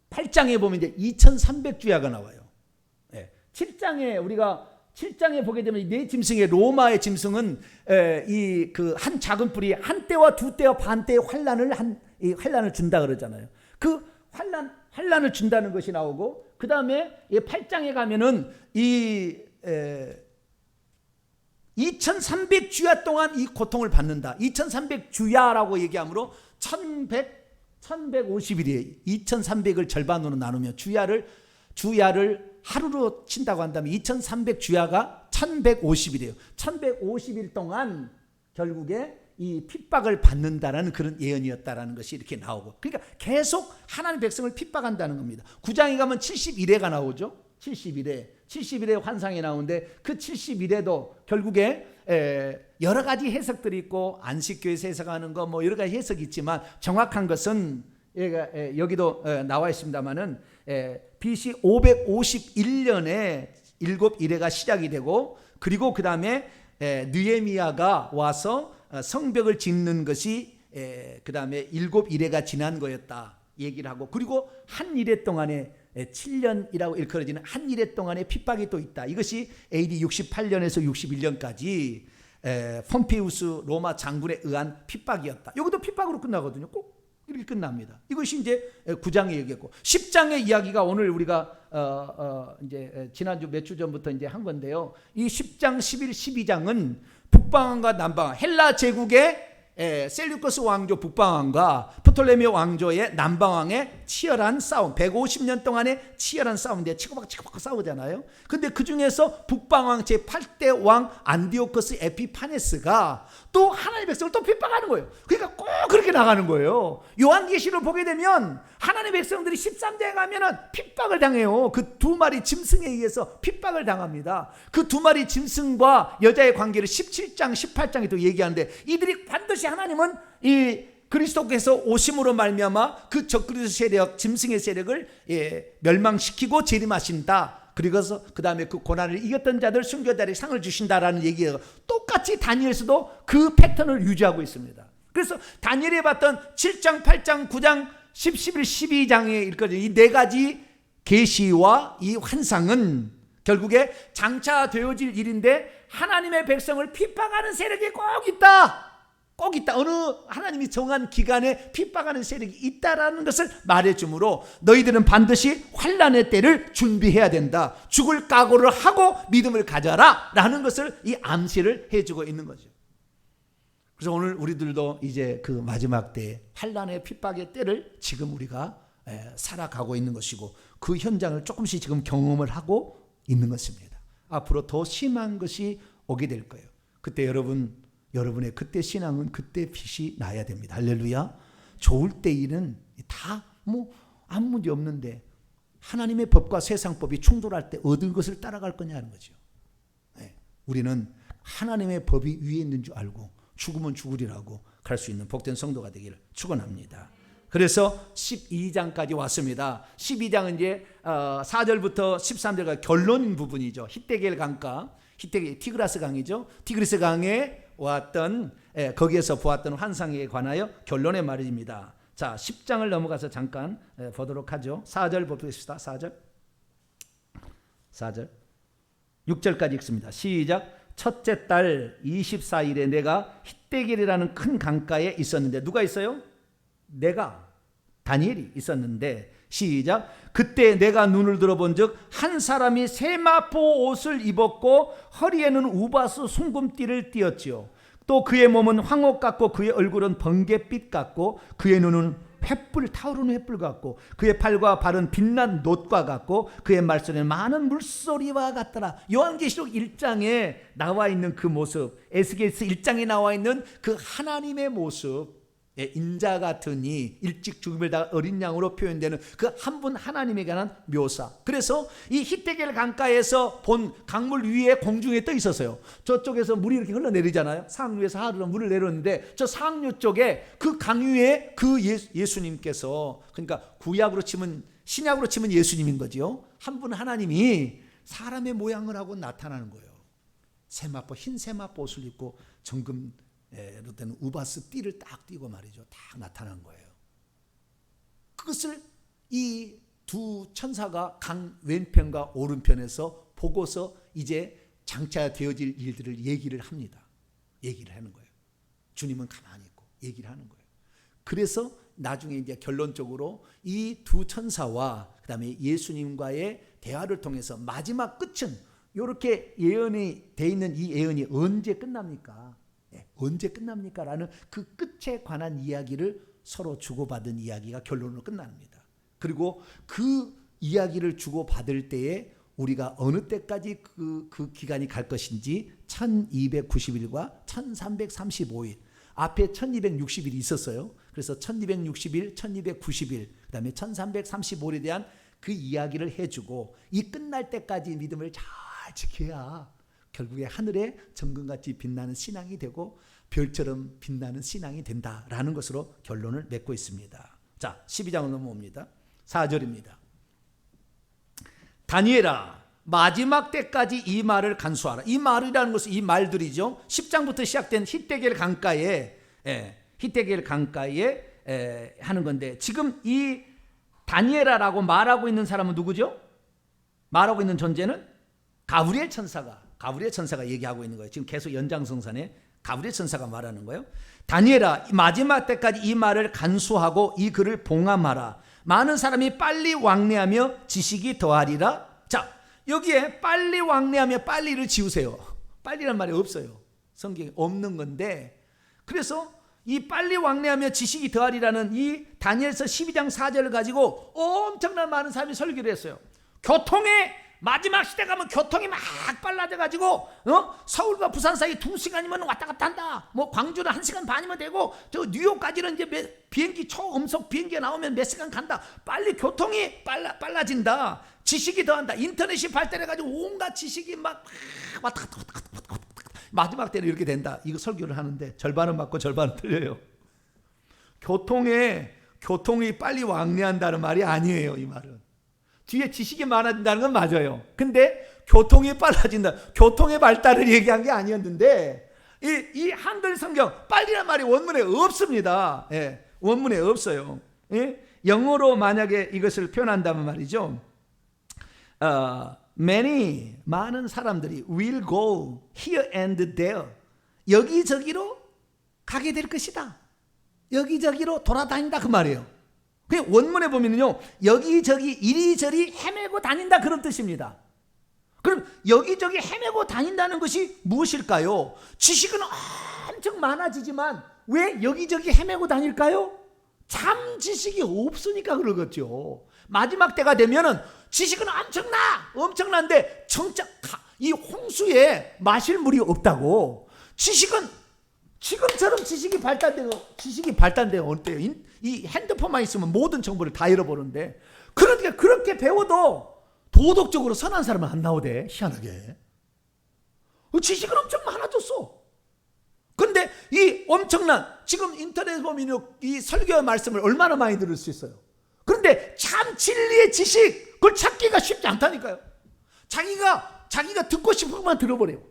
8장에 보면 이제 2300주야가 나와요. 7장에 우리가 7장에 보게 되면 네 짐승의 로마의 짐승은 이 그 한 작은 뿔이 한 때와 두 때와 반 때의 환란을 준다 그러잖아요. 그 환란을 준다는 것이 나오고, 그 다음에 8장에 가면은 이 2300주야 동안 이 고통을 받는다. 2300주야라고 얘기하므로 1150일이에요. 2300을 절반으로 나누면 주야를 하루로 친다고 한다면 2300주야가 1150일이에요. 1150일 동안 결국에 이 핍박을 받는다라는 그런 예언이었다라는 것이 이렇게 나오고, 그러니까 계속 하나님의 백성을 핍박한다는 겁니다. 9장에 가면 71회가 나오죠. 71회 환상이 나오는데, 그 71회도 결국에 여러 가지 해석들이 있고, 안식교에서 해석하는 거 뭐 여러 가지 해석이 있지만, 정확한 것은 여기도 나와 있습니다만은 BC 551년에 7일회가 시작이 되고, 그리고 그 다음에 느헤미야가 와서 성벽을 짓는 것이 그 다음에 7일회가 지난 거였다 얘기를 하고, 그리고 한 일회 동안에 7년이라고 일컬어지는 한 일회 동안의 핍박이 또 있다. 이것이 AD 68년에서 61년까지 폼페이우스 로마 장군에 의한 핍박이었다. 이것도 핍박으로 끝나거든요. 꼭 이렇게 끝납니다. 이것이 이제 9장의 얘기였고, 10장의 이야기가 오늘 우리가 이제 지난주 몇 주 전부터 이제 한 건데요. 이 10장, 11, 12장은 북방왕과 남방왕, 헬라 제국의 셀류커스 왕조 북방왕과 프톨레미 왕조의 남방왕의 치열한 싸움, 150년 동안의 치열한 싸움인데 치고받고 싸우잖아요. 근데 그 중에서 북방왕 제8대 왕 안디오코스 에피파네스가 또 하나님의 백성을 또 핍박하는 거예요. 그러니까 꼭 그렇게 나가는 거예요. 요한계시를 보게 되면 하나님의 백성들이 13장에 가면은 핍박을 당해요. 그 두 마리 짐승에 의해서 핍박을 당합니다. 그 두 마리 짐승과 여자의 관계를 17장, 18장에 또 얘기하는데, 이들이 반드시 하나님은 이 그리스도께서 오심으로 말미암아 그 적그리스도 세력, 짐승의 세력을 멸망시키고 재림하신다. 그리고서 그 다음에 그 고난을 이겼던 자들 순교자들에게 상을 주신다라는 얘기가 똑같이 다니엘서도 그 패턴을 유지하고 있습니다. 그래서 다니엘이 봤던 7장, 8장, 9장, 10, 11, 12장에 일거든 이 네 가지 계시와 이 환상은 결국에 장차 되어질 일인데, 하나님의 백성을 핍박하는 세력이 꼭 있다. 꼭 있다. 어느 하나님이 정한 기간에 핍박하는 세력이 있다라는 것을 말해주므로, 너희들은 반드시 환난의 때를 준비해야 된다. 죽을 각오를 하고 믿음을 가져라 라는 것을 이 암시를 해주고 있는 거죠. 그래서 오늘 우리들도 이제 그 마지막 때 환난의 핍박의 때를 지금 우리가 살아가고 있는 것이고, 그 현장을 조금씩 지금 경험을 하고 있는 것입니다. 앞으로 더 심한 것이 오게 될 거예요. 그때 여러분의 그때 신앙은 그때 빛이 나야 됩니다. 할렐루야. 좋을 때 일은 다 뭐 아무 문제 없는데, 하나님의 법과 세상법이 충돌할 때 얻은 것을 따라갈 거냐는 거죠. 우리는 하나님의 법이 위에 있는 줄 알고 죽으면 죽으리라고 갈 수 있는 복된 성도가 되기를 축원합니다. 그래서 12장까지 왔습니다. 12장은 이제 4절부터 13절까지 결론 부분이죠. 히데겔 강가, 티그라스 강이죠. 티그리스 강에 왔던, 거기에서 보았던 환상에 관하여 결론의 말입니다. 자, 10장을 넘어가서 잠깐 보도록 하죠. 4절 보겠습니다. 4절 6절까지 읽습니다. 시작. 첫째 달 24일에 내가 히데겔이라는 큰 강가에 있었는데, 누가 있어요? 내가, 다니엘이 있었는데, 시작. 그때 내가 눈을 들어본 즉 한 사람이 세마포 옷을 입었고 허리에는 우바스 숭금띠를 띠었지요. 또 그의 몸은 황옥 같고 그의 얼굴은 번갯빛 같고 그의 눈은 타오르는 횃불 같고 그의 팔과 발은 빛난 놋과 같고 그의 말소리는 많은 물소리와 같더라. 요한계시록 1장에 나와 있는 그 모습, 에스겔서 1장에 나와 있는 그 하나님의 모습, 인자 같으니 일찍 죽음을 다 어린 양으로 표현되는 그 한 분 하나님에 관한 묘사. 그래서 이 히데겔 강가에서 본 강물 위에 공중에 떠 있었어요. 저쪽에서 물이 이렇게 흘러내리잖아요. 상류에서 하루로 물을 내렸는데 저 상류 쪽에 그 강 위에 그 예수님께서, 그러니까 구약으로 치면, 신약으로 치면 예수님인 거죠. 한 분 하나님이 사람의 모양을 하고 나타나는 거예요. 세마포, 흰 세마포 옷을 입고 정금 로 되는 우바스 띠를 딱 띠고 말이죠. 딱 나타난 거예요. 그것을 이 두 천사가 강 왼편과 오른편에서 보고서 이제 장차 되어질 일들을 얘기를 합니다. 얘기를 하는 거예요. 주님은 가만히 있고 얘기를 하는 거예요. 그래서 나중에 이제 결론적으로 이 두 천사와 그다음에 예수님과의 대화를 통해서 마지막 끝은 이렇게 예언이 돼 있는 이 예언이 언제 끝납니까? 언제 끝납니까? 라는 그 끝에 관한 이야기를 서로 주고받은 이야기가 결론으로 끝납니다. 그리고 그 이야기를 주고받을 때에 우리가 어느 때까지 그 기간이 갈 것인지 1290일과 1335일, 앞에 1260일이 있었어요. 그래서 1260일, 1290일, 그 다음에 1335일에 대한 그 이야기를 해주고, 이 끝날 때까지 믿음을 잘 지켜야 결국에 하늘에 정금같이 빛나는 신앙이 되고 별처럼 빛나는 신앙이 된다라는 것으로 결론을 맺고 있습니다. 자, 12장으로 넘어옵니다. 4절입니다. 다니엘아, 마지막 때까지 이 말을 간수하라. 이 말이라는 것은 이 말들이죠. 10장부터 시작된 히데겔 강가에 하는 건데, 지금 이 다니엘아라고 말하고 있는 사람은 누구죠? 말하고 있는 존재는 가브리엘 천사가 얘기하고 있는 거예요. 지금 계속 연장성산에 가브리엘 천사가 말하는 거예요. 다니엘아, 마지막 때까지 이 말을 간수하고 이 글을 봉함하라. 많은 사람이 빨리 왕래하며 지식이 더하리라. 자, 여기에 빨리 왕래하며 빨리를 지우세요. 빨리란 말이 없어요. 성경에 없는 건데, 그래서 이 빨리 왕래하며 지식이 더하리라는 이 다니엘서 12장 4절을 가지고 엄청난 많은 사람이 설교를 했어요. 교통의 마지막 시대 가면 교통이 막 빨라져가지고 서울과 부산 사이 2시간이면 왔다 갔다 한다. 뭐 광주는 1시간 반이면 되고, 저 뉴욕까지는 이제 비행기 초음속 비행기가 나오면 몇 시간 간다. 빨리 교통이 빨라진다. 지식이 더한다. 인터넷이 발달해가지고 온갖 지식이 막 왔다 갔다 마지막 때는 이렇게 된다. 이거 설교를 하는데 절반은 맞고 절반은 틀려요. 교통이 빨리 왕래한다는 말이 아니에요. 이 말은 뒤에 지식이 많아진다는 건 맞아요. 근데 교통이 빨라진다, 교통의 발달을 얘기한 게 아니었는데, 이 한글 성경 빨리란 말이 원문에 없습니다. 원문에 없어요. 영어로 만약에 이것을 표현한다면 말이죠, many, 많은 사람들이 will go here and there, 여기저기로 가게 될 것이다. 여기저기로 돌아다닌다 그 말이에요. 그 원문에 보면요, 여기저기 이리저리 헤매고 다닌다 그런 뜻입니다. 그럼 여기저기 헤매고 다닌다는 것이 무엇일까요? 지식은 엄청 많아지지만 왜 여기저기 헤매고 다닐까요? 참 지식이 없으니까 그러겠죠. 마지막 때가 되면은 지식은 엄청난데 정작 이 홍수에 마실 물이 없다고. 지금처럼 지식이 발달되고 어때요? 이 핸드폰만 있으면 모든 정보를 다 잃어버리는데, 그러니까 그렇게 배워도 도덕적으로 선한 사람은 안 나오대. 희한하게 지식은 엄청 많아졌어. 그런데 이 엄청난 지금 인터넷에 보면 이 설교의 말씀을 얼마나 많이 들을 수 있어요. 그런데 참 진리의 지식 그걸 찾기가 쉽지 않다니까요. 자기가 듣고 싶은 것만 들어버려요.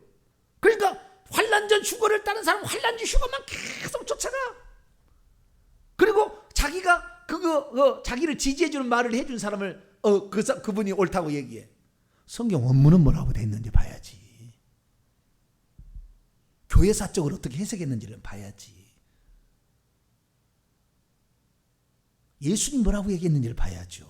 그러니까 환난전 휴거를 따른 사람은 환난전 휴거만 계속 쫓아가. 그리고 자기가 자기를 지지해주는 말을 해준 사람을 그분이 옳다고 얘기해. 성경 원문은 뭐라고 돼 있는지 봐야지. 교회사적으로 어떻게 해석했는지를 봐야지. 예수님 뭐라고 얘기했는지를 봐야죠.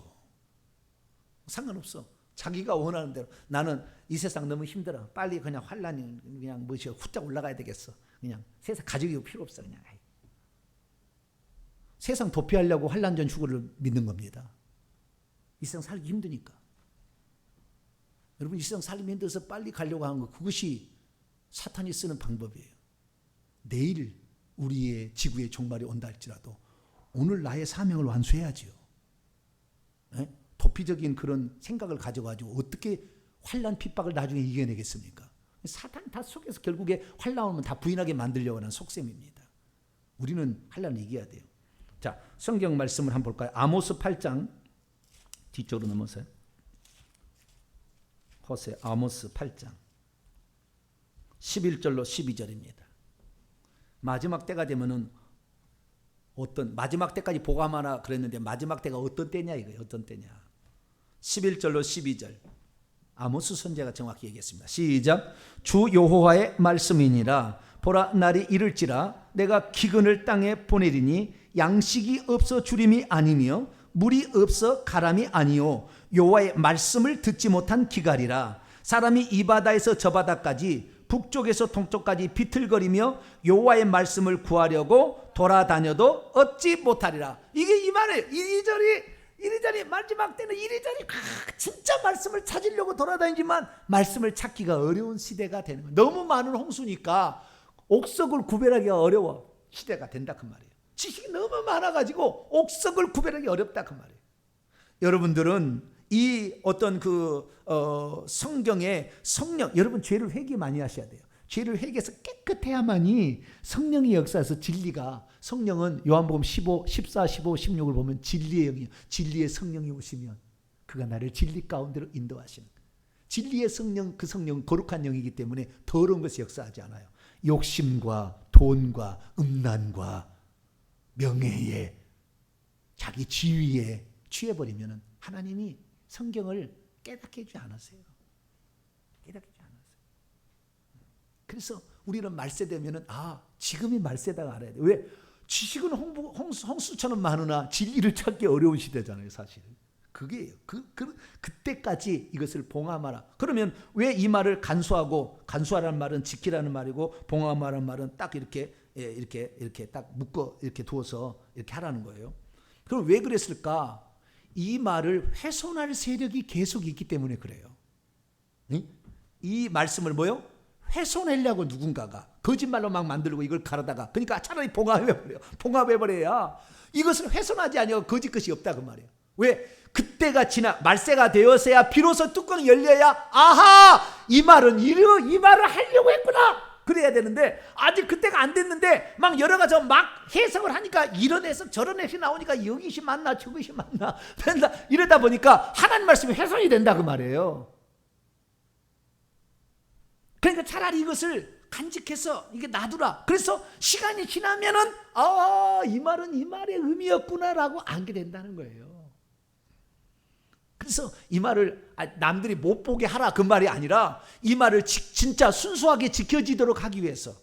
상관없어. 자기가 원하는 대로. 나는 이 세상 너무 힘들어. 빨리 그냥 환란이 그냥 뭐지 후딱 올라가야 되겠어. 그냥 세상 가족이 필요 없어. 그냥 세상 도피하려고 환란전 휴거를 믿는 겁니다. 이 세상 살기 힘드니까. 여러분 이 세상 살기 힘들어서 빨리 가려고 하는 거 그것이 사탄이 쓰는 방법이에요. 내일 우리의 지구의 종말이 온다 할지라도 오늘 나의 사명을 완수해야지요. 네? 도피적인 그런 생각을 가져가지고 어떻게 환난 핍박을 나중에 이겨내겠습니까? 사탄 다 속에서 결국에 환난 오면 다 부인하게 만들려고 하는 속셈입니다. 우리는 환난을 이겨야 돼요. 자, 성경 말씀을 한번 볼까요? 아모스 8장 뒤쪽으로 넘어서요. 호세 아모스 8장 11절로 12절입니다. 마지막 때가 되면은 마지막 때까지 보감하라 그랬는데 마지막 때가 어떤 때냐 이거예요. 어떤 때냐. 11절로 12절. 아모스 선지자가 정확히 얘기했습니다. 시작. 주 여호와의 말씀이니라. 보라 날이 이를지라 내가 기근을 땅에 보내리니 양식이 없어 주림이 아니며 물이 없어 가람이 아니요 여호와의 말씀을 듣지 못한 기갈이라. 사람이 이 바다에서 저 바다까지 북쪽에서 동쪽까지 비틀거리며 여호와의 말씀을 구하려고 돌아다녀도 얻지 못하리라. 이게 이 말이에요. 이리저리 마지막 때는 이리저리 진짜 말씀을 찾으려고 돌아다니지만 말씀을 찾기가 어려운 시대가 되는 거예요. 너무 많은 홍수니까 옥석을 구별하기가 어려워 시대가 된다 그 말이에요. 지식이 너무 많아가지고 옥석을 구별하기 어렵다 그 말이에요. 여러분들은 이 어떤 성경의 성령, 여러분 죄를 회개 많이 하셔야 돼요. 죄를 회개해서 깨끗해야만이 성령의 역사에서 진리가, 성령은 요한복음 15, 14, 15, 16을 보면 진리의 영이에요. 진리의 성령이 오시면 그가 나를 진리 가운데로 인도하시는 거예요. 진리의 성령, 그 성령은 거룩한 영이기 때문에 더러운 것이 역사하지 않아요. 욕심과 돈과 음란과 명예에 자기 지위에 취해버리면 하나님이 성경을 깨닫게 해주지 않으세요. 깨닫게 해주지 않으세요. 그래서 우리는 말세되면은 지금이 말세다가 알아야 돼요. 왜? 지식은 홍수처럼 많으나 진리를 찾기 어려운 시대잖아요, 사실은. 그게요. 그때까지 이것을 봉함하라. 그러면 왜 이 말을 간수하라는 말은 지키라는 말이고 봉함하라는 말은 딱 이렇게 딱 묶어 이렇게 두어서 이렇게 하라는 거예요. 그럼 왜 그랬을까? 이 말을 훼손할 세력이 계속 있기 때문에 그래요. 이 말씀을 뭐요? 훼손하려고 누군가가 거짓말로 막 만들고 이걸 가르다가 그러니까 차라리 봉합해버려요. 봉합해버려야 이것을 훼손하지 아니하고 거짓 것이 없다 그 말이에요. 왜? 그때가 지나 말세가 되었어야 비로소 뚜껑이 열려야 이 말은 이 말을 하려고 했구나 그래야 되는데 아직 그때가 안 됐는데 막 여러 가지 막 해석을 하니까 이런 해석 저런 해석이 나오니까 이것이 맞나 저것이 맞나 이러다 보니까 하나님 말씀이 훼손이 된다 그 말이에요. 그러니까 차라리 이것을 간직해서 이게 놔두라. 그래서 시간이 지나면은 이 말은 이 말의 의미였구나라고 알게 된다는 거예요. 그래서 이 말을 남들이 못 보게 하라 그 말이 아니라 이 말을 진짜 순수하게 지켜지도록 하기 위해서.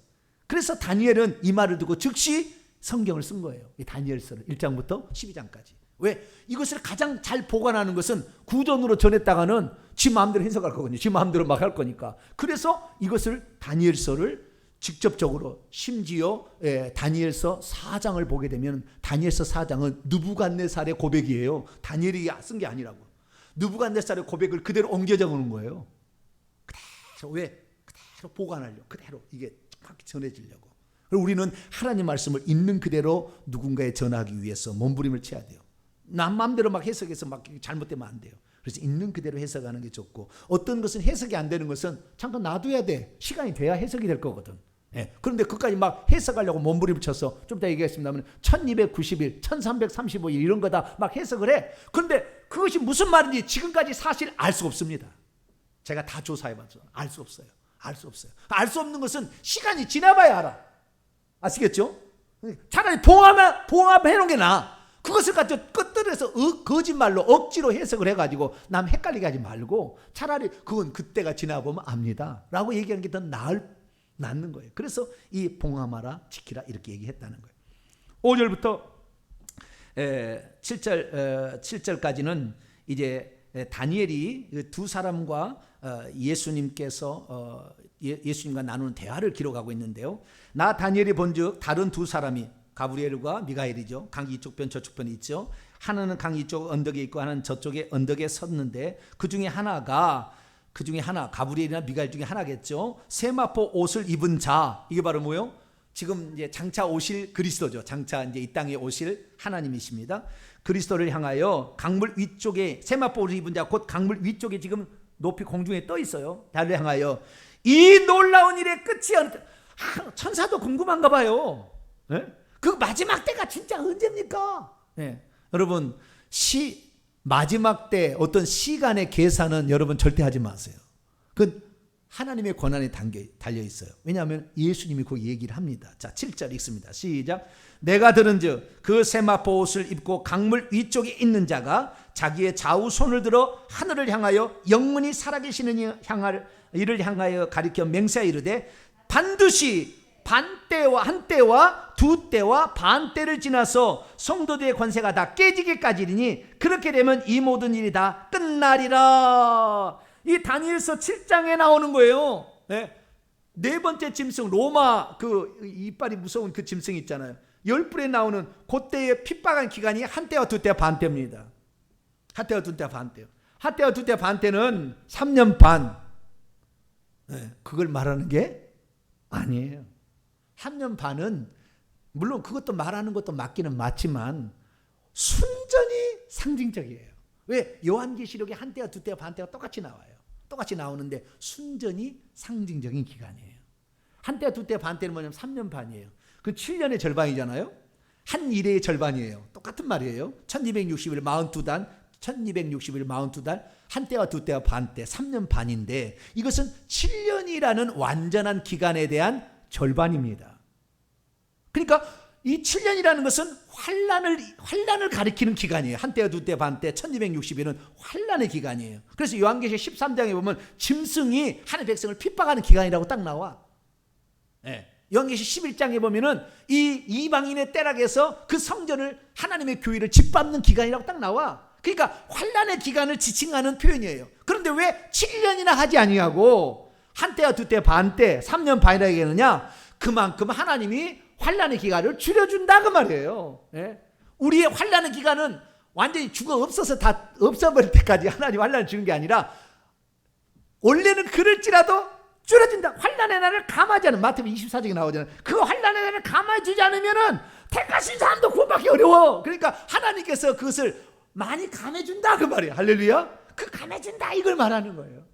그래서 다니엘은 이 말을 두고 즉시 성경을 쓴 거예요. 이 다니엘서를 1장부터 12장까지. 왜? 이것을 가장 잘 보관하는 것은 구전으로 전했다가는 지 마음대로 해석할 거거든요. 지 마음대로 막 할 거니까. 그래서 이것을 다니엘서를 직접적으로 심지어 다니엘서 4장을 보게 되면 다니엘서 4장은 느부갓네살의 고백이에요. 다니엘이 쓴 게 아니라고. 느부갓네살의 고백을 그대로 옮겨 적어놓은 거예요. 그대로 왜? 그대로 보관하려고. 그대로 이게 정확히 전해지려고. 그리고 우리는 하나님 말씀을 있는 그대로 누군가에 전하기 위해서 몸부림을 쳐야 돼요. 남 마음대로 막 해석해서 막 잘못되면 안 돼요. 그래서 있는 그대로 해석하는 게 좋고 어떤 것은 해석이 안 되는 것은 잠깐 놔둬야 돼. 시간이 돼야 해석이 될 거거든. 예. 그런데 그까지 막 해석하려고 몸부림쳐서 좀 이따 얘기하겠습니다만 1290일, 1335일 이런 거다 막 해석을 해. 그런데 그것이 무슨 말인지 지금까지 사실 알 수 없습니다. 제가 다 조사해봤죠. 알 수 없어요. 알 수 없어요. 알 수 없는 것은 시간이 지나봐야 알아. 아시겠죠? 차라리 봉합해놓은 게 나아. 그것을 가지고 끝들여서 거짓말로 억지로 해석을 해가지고 남 헷갈리게 하지 말고 차라리 그건 그때가 지나보면 압니다 라고 얘기하는 게 더 낫는 거예요. 그래서 이 봉함하라 지키라 이렇게 얘기했다는 거예요. 5절부터 7절까지는 이제 다니엘이 두 사람과 예수님께서 예수님과 나누는 대화를 기록하고 있는데요. 나 다니엘이 본즉 다른 두 사람이 가브리엘과 미가엘이죠. 강 이쪽 편 저쪽 편이 있죠. 하나는 강 이쪽 언덕에 있고 하나는 저쪽에 언덕에 섰는데 그 중에 하나 가브리엘이나 미가엘 중에 하나겠죠. 세마포 옷을 입은 자, 이게 바로 뭐요? 지금 이제 장차 오실 그리스도죠. 장차 이제 이 땅에 오실 하나님이십니다. 그리스도를 향하여 강물 위쪽에 세마포 옷을 입은 자 곧 강물 위쪽에 지금 높이 공중에 떠 있어요. 달을 향하여 이 놀라운 일의 끝이 천사도 궁금한가 봐요. 네? 그 마지막 때가 진짜 언제입니까? 네. 여러분 마지막 때 어떤 시간의 계산은 여러분 절대 하지 마세요. 그건 하나님의 권한에 달려 있어요. 왜냐하면 예수님이 그 얘기를 합니다. 자, 7절 읽습니다. 시작. 내가 들은즉 그 세마포 옷을 입고 강물 위쪽에 있는 자가 자기의 좌우 손을 들어 하늘을 향하여 영원히 살아계시는 이를 향하여 가리켜 맹세하여 이르되 반드시 한때와 두 때와 반 때를 지나서 성도들의 권세가 다 깨지기까지니 그렇게 되면 이 모든 일이 다 끝나리라. 이 다니엘서 7장에 나오는 거예요. 네 번째 짐승 로마 그 이빨이 무서운 그 짐승 있잖아요. 10불에 나오는 그때의 핍박한 기간이 한때와 두때와 반때입니다. 한때와 두때와 반때요. 한때와 두때와 반때는 3년 반. 그걸 말하는 게 아니에요. 3년 반은 물론 그것도 말하는 것도 맞기는 맞지만 순전히 상징적이에요. 왜? 요한계시록에 한때와 두때와 반때가 똑같이 나와요. 똑같이 나오는데 순전히 상징적인 기간이에요. 한때와 두때와 반때는 뭐냐면 3년 반이에요. 그 7년의 절반이잖아요. 한 일의 절반이에요. 똑같은 말이에요. 1260일 42단 1260일 42달 한때와 두때와 반때 3년 반인데 이것은 7년이라는 완전한 기간에 대한 절반입니다. 그러니까 이 7년이라는 것은 환란을 가리키는 기간이에요. 한때와 두때 반때 1260일은 환란의 기간이에요. 그래서 요한계시 13장에 보면 짐승이 하나님의 백성을 핍박하는 기간이라고 딱 나와. 요한계시 11장에 보면은 이 이방인의 때락에서 그 성전을 하나님의 교회를 짓밟는 기간이라고 딱 나와. 그러니까 환란의 기간을 지칭하는 표현이에요. 그런데 왜 7년이나 하지 아니하고 한때와 두때 반때 3년 반이라고 얘기하느냐? 그만큼 하나님이 환란의 기간을 줄여준다 그 말이에요. 우리의 환란의 기간은 완전히 죽어 없어서 다 없어버릴 때까지 하나님 환란을 주는 게 아니라 원래는 그럴지라도 줄여준다. 환란의 날을 감하지 않으면 마태복음 24장에 나오잖아요. 그 환란의 날을 감아주지 않으면은 택하신 사람도 구원받기 어려워. 그러니까 하나님께서 그것을 많이 감해준다 그 말이에요. 할렐루야. 그 감해준다 이걸 말하는 거예요.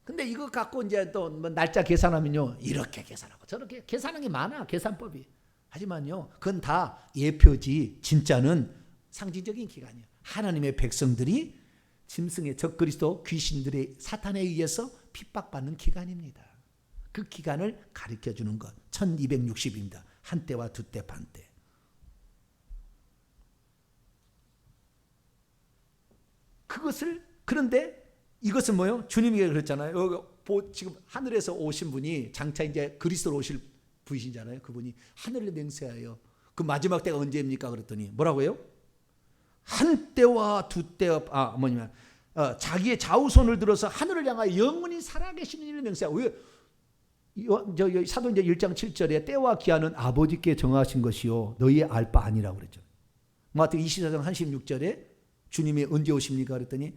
근데 이거 갖고 이제 또 뭐 날짜 계산하면요 이렇게 계산하고 저렇게 계산하는 게 많아 계산법이. 하지만요 그건 다 예표지 진짜는 상징적인 기간이에요. 하나님의 백성들이 짐승의 적그리스도 귀신들의 사탄에 의해서 핍박받는 기간입니다. 그 기간을 가르쳐주는 것 1260입니다. 한때와 두때 반때. 그런데 이것은 뭐예요? 주님이 그랬잖아요. 지금 하늘에서 오신 분이 장차 이제 그리스도로 오실 분이시잖아요. 그분이 하늘을 맹세하여 그 마지막 때가 언제입니까? 그랬더니 뭐라고요? 한때와 두때와 자기의 좌우손을 들어서 하늘을 향하여 영원히 살아계시는 이를 맹세하고. 왜? 사도행전 1장 7절에 때와 기한은 아버지께 정하신 것이요 너희의 알 바 아니라고 그랬죠. 마태복음 24장 16절에 주님이 언제 오십니까? 그랬더니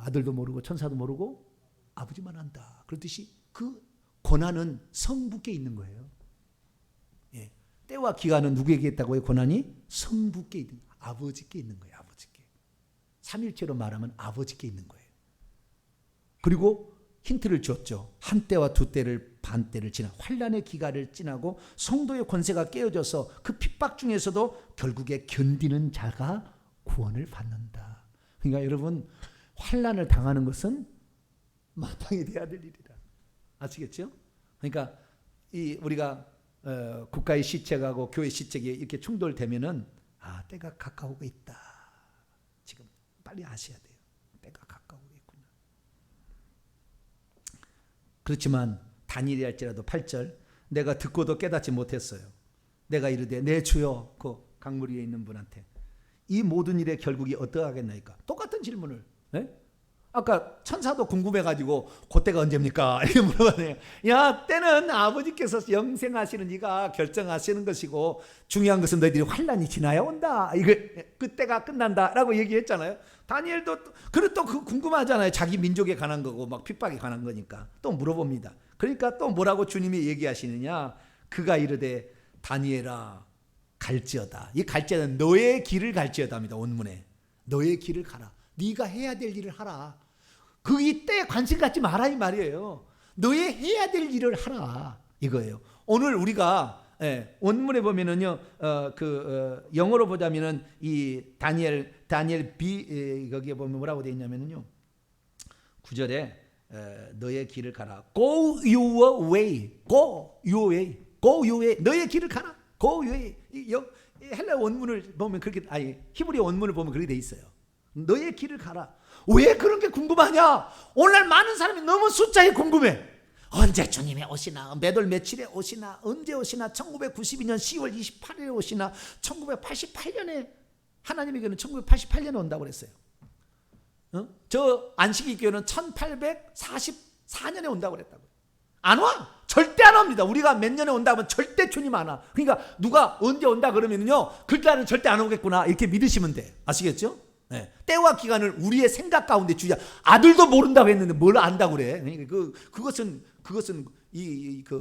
아들도 모르고 천사도 모르고 아버지만 안다. 그렇듯이 그 권한은 성부께 있는 거예요. 때와 기간은 누구에게 있다고요? 권한이 성부께 있는 거예요. 아버지께 있는 거예요. 아버지께. 삼일체로 말하면 아버지께 있는 거예요. 그리고 힌트를 줬죠. 한 때와 두 때를 반 때를 지나 환난의 기간을 지나고 성도의 권세가 깨어져서 그 핍박 중에서도 결국에 견디는 자가 구원을 받는다. 그러니까 여러분, 환난을 당하는 것은 마땅히 돼야 될 일이다. 아시겠죠? 그러니까 우리가 국가의 시책하고 교회 시책이 이렇게 충돌되면은 때가 가까우고 있다. 지금 빨리 아셔야 돼요. 때가 가까우고 있구나. 그렇지만 다니엘이 할지라도 8절, 내가 듣고도 깨닫지 못했어요. 내가 이르되 내 주여, 그 강물 위에 있는 분한테 이 모든 일의 결국이 어떠하겠나이까? 똑같은 질문을. 네? 아까 천사도 궁금해가지고 그때가 언제입니까? 이렇게 물어봤네요. 야, 때는 아버지께서 영생하시는 이가 결정하시는 것이고 중요한 것은 너희들이 환난이 지나야 온다. 그때가 끝난다라고 얘기했잖아요. 다니엘도 또 궁금하잖아요. 자기 민족에 관한 거고 막 핍박에 관한 거니까 또 물어봅니다. 그러니까 또 뭐라고 주님이 얘기하시느냐? 그가 이르되 다니엘아 갈지어다. 이 갈지어다는 너의 길을 갈지어다입니다. 원문에 너의 길을 가라. 네가 해야 될 일을 하라. 그 이때에 관심 갖지 마라 이 말이에요. 너의 해야 될 일을 하라 이거예요. 오늘 우리가 원문에 보면은요, 영어로 보자면은 이 다니엘 B 거기에 보면 뭐라고 되어 있냐면은요, 9절에 너의 길을 가라. Go your way, go your way, go your way. 너의 길을 가라. Go your way. 헬라 원문을 보면 그렇게, 히브리 원문을 보면 그렇게 돼 있어요. 너의 길을 가라. 왜 그런 게 궁금하냐? 오늘날 많은 사람이 너무 숫자에 궁금해. 언제 주님이 오시나? 몇 월 며칠에 오시나? 언제 오시나? 1992년 10월 28일에 오시나? 1988년에 하나님에게는 1988년에 온다고 그랬어요. 저 안식일 교회는 1844년에 온다고 그랬다고요. 안 와. 절대 안 옵니다. 우리가 몇 년에 온다 하면 절대 주님 안 와. 그러니까 누가 언제 온다 그러면요, 그날은 절대 안 오겠구나 이렇게 믿으시면 돼. 아시겠죠? 네. 때와 기간을 우리의 생각 가운데 주자. 아들도 모른다고 했는데 뭘 안다고 그래? 그것은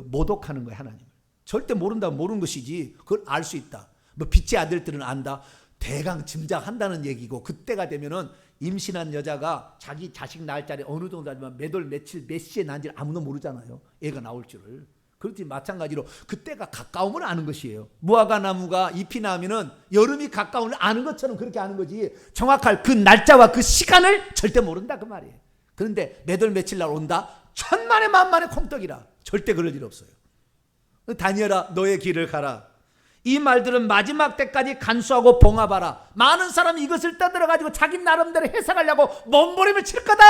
모독하는 거예요, 하나님을. 절대 모른다면 모르는 것이지. 그걸 알 수 있다. 뭐 빛의 아들들은 안다. 대강 짐작한다는 얘기고, 그때가 되면은 임신한 여자가 자기 자식 낳을 자리 어느 정도 하지만 몇 월 며칠 몇 시에 난지 아무도 모르잖아요. 애가 나올 줄을. 그렇지 마찬가지로 그때가 가까움을 아는 것이에요. 무화과 나무가 잎이 나면은 여름이 가까움을 아는 것처럼 그렇게 아는 거지, 정확할 그 날짜와 그 시간을 절대 모른다 그 말이에요. 그런데 몇 월 며칠 날 온다? 천만에 만만의 콩떡이라. 절대 그럴 일 없어요. 다니엘아 너의 길을 가라. 이 말들은 마지막 때까지 간수하고 봉합하라. 많은 사람이 이것을 떠들어가지고 자기 나름대로 해석하려고 몸부림을 칠 거다.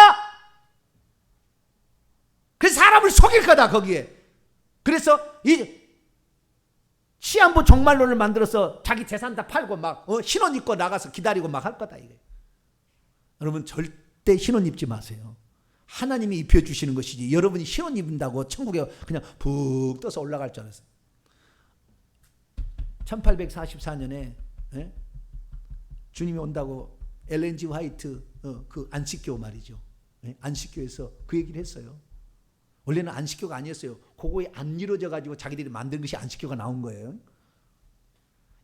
그 사람을 속일 거다 거기에. 그래서 이 시한부 종말론을 만들어서 자기 재산 다 팔고 막 신혼 입고 나가서 기다리고 막 할 거다 이게. 여러분 절대 신혼 입지 마세요. 하나님이 입혀주시는 것이지 여러분이 신혼 입는다고 천국에 그냥 푹 떠서 올라갈 줄 알았어요. 1844년에 주님이 온다고 엘렌지 화이트 그 안식교 말이죠. 안식교에서 그 얘기를 했어요. 원래는 안식교가 아니었어요. 그거에 안 이루어져 가지고 자기들이 만든 것이 안식교가 나온 거예요.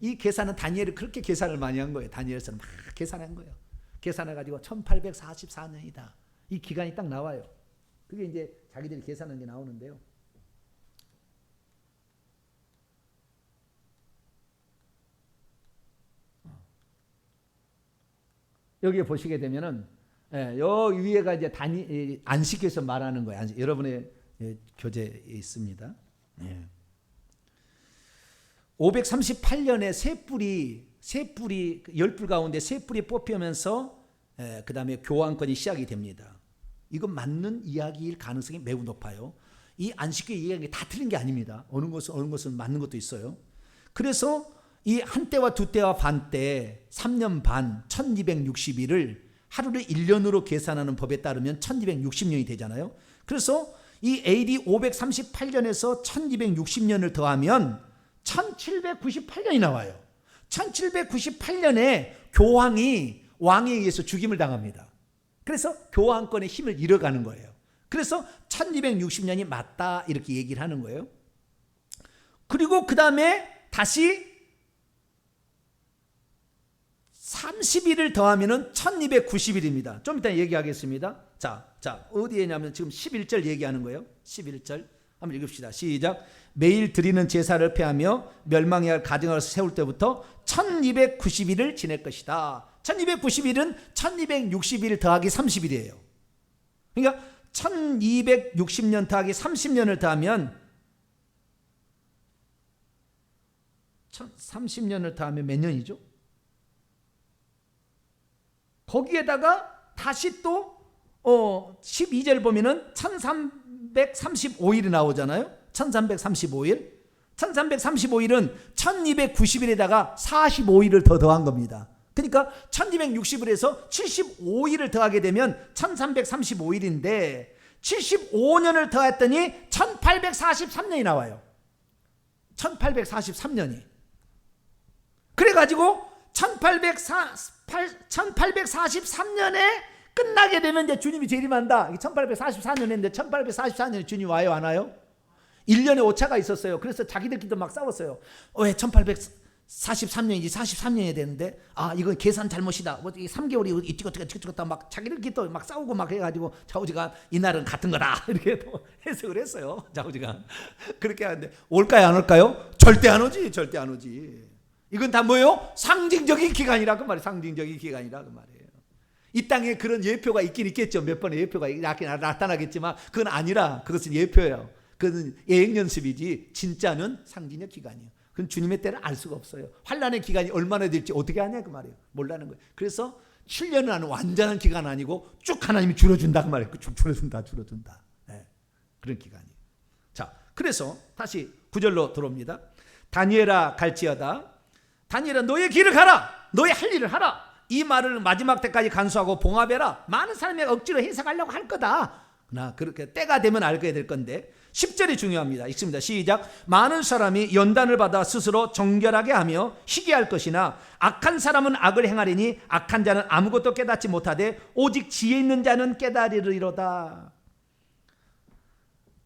이 계산은 다니엘이 그렇게 계산을 많이 한 거예요. 다니엘서는 막 계산한 거예요. 계산해 가지고 1844년이다. 이 기간이 딱 나와요. 그게 이제 자기들이 계산한 게 나오는데요. 여기에 보시게 되면은 요 위에가 이제 안식교에서 말하는 거예요. 여러분의 교재에 있습니다. 538년에 새 뿔이 10뿔 가운데 새 뿔이 뽑히면서 그 다음에 교환권이 시작이 됩니다. 이건 맞는 이야기일 가능성이 매우 높아요. 이 안식교 이야기 다 틀린 게 아닙니다. 어느 것은 맞는 것도 있어요. 그래서 이 한 때와 두 때와 반 때 3년 반 1260일을 하루를 1년으로 계산하는 법에 따르면 1260년이 되잖아요. 그래서 이 AD 538년에서 1260년을 더하면 1798년이 나와요. 1798년에 교황이 왕에 의해서 죽임을 당합니다. 그래서 교황권의 힘을 잃어가는 거예요. 그래서 1260년이 맞다 이렇게 얘기를 하는 거예요. 그리고 그 다음에 다시 30일을 더하면 1290일입니다. 좀 이따 얘기하겠습니다. 자, 어디에냐면 지금 11절 얘기하는 거예요. 11절 한번 읽읍시다. 시작. 매일 드리는 제사를 폐하며 멸망해야 할 가정을 세울 때부터 1290일을 지낼 것이다. 1290일은 1260일 더하기 30일이에요. 그러니까 1260년 더하기 30년을 더하면 30년을 더하면 몇 년이죠? 거기에다가 다시 또 12절 보면은 1335일이 나오잖아요. 1335일. 1335일은 1290일에다가 45일을 더 더한 겁니다. 그러니까 1260일에서 75일을 더하게 되면 1335일인데 75년을 더했더니 1843년이 나와요. 1843년이. 그래가지고 1843년에 끝나게 되면 이제 주님이 재림한다. 1844년인데 1844년에 주님 와요, 안 와요? 1년에 오차가 있었어요. 그래서 자기들끼리도 막 싸웠어요. 왜 1843년이지 43년이 되는데 이건 계산 잘못이다. 뭐 3개월이 이쪽다 막 자기들끼리 또 막 싸우고 막 해가지고 좌우지간 이날은 같은 거다 이렇게 또 해석을 했어요. 좌우지간 그렇게 하는데 올까요, 안 올까요? 절대 안 오지. 절대 안 오지. 이건 다 뭐예요? 상징적인 기간이라 그 말이에요. 상징적인 기간이라 그 말이에요. 이 땅에 그런 예표가 있긴 있겠죠. 몇 번의 예표가 나타나겠지만 그건 아니라 그것은 예표예요. 그건 예행연습이지 진짜는 상징적 기간이에요. 그건 주님의 때를 알 수가 없어요. 환난의 기간이 얼마나 될지 어떻게 아냐 그 말이에요. 몰라는 거예요. 그래서 7년은 하는 완전한 기간 아니고 쭉 하나님이 줄여준다 그 말이에요. 쭉 줄여준다. 네. 그런 기간이에요. 자, 그래서 다시 9절로 들어옵니다. 다니엘아 갈지어다. 다니엘아 너의 길을 가라. 너의 할 일을 하라. 이 말을 마지막 때까지 간수하고 봉합해라. 많은 사람이 억지로 해석하려고 할 거다. 나 그렇게 때가 되면 알게 될 건데 10절이 중요합니다. 읽습니다. 시작. 많은 사람이 연단을 받아 스스로 정결하게 하며 희귀할 것이나 악한 사람은 악을 행하리니 악한 자는 아무것도 깨닫지 못하되 오직 지혜 있는 자는 깨달으리로다.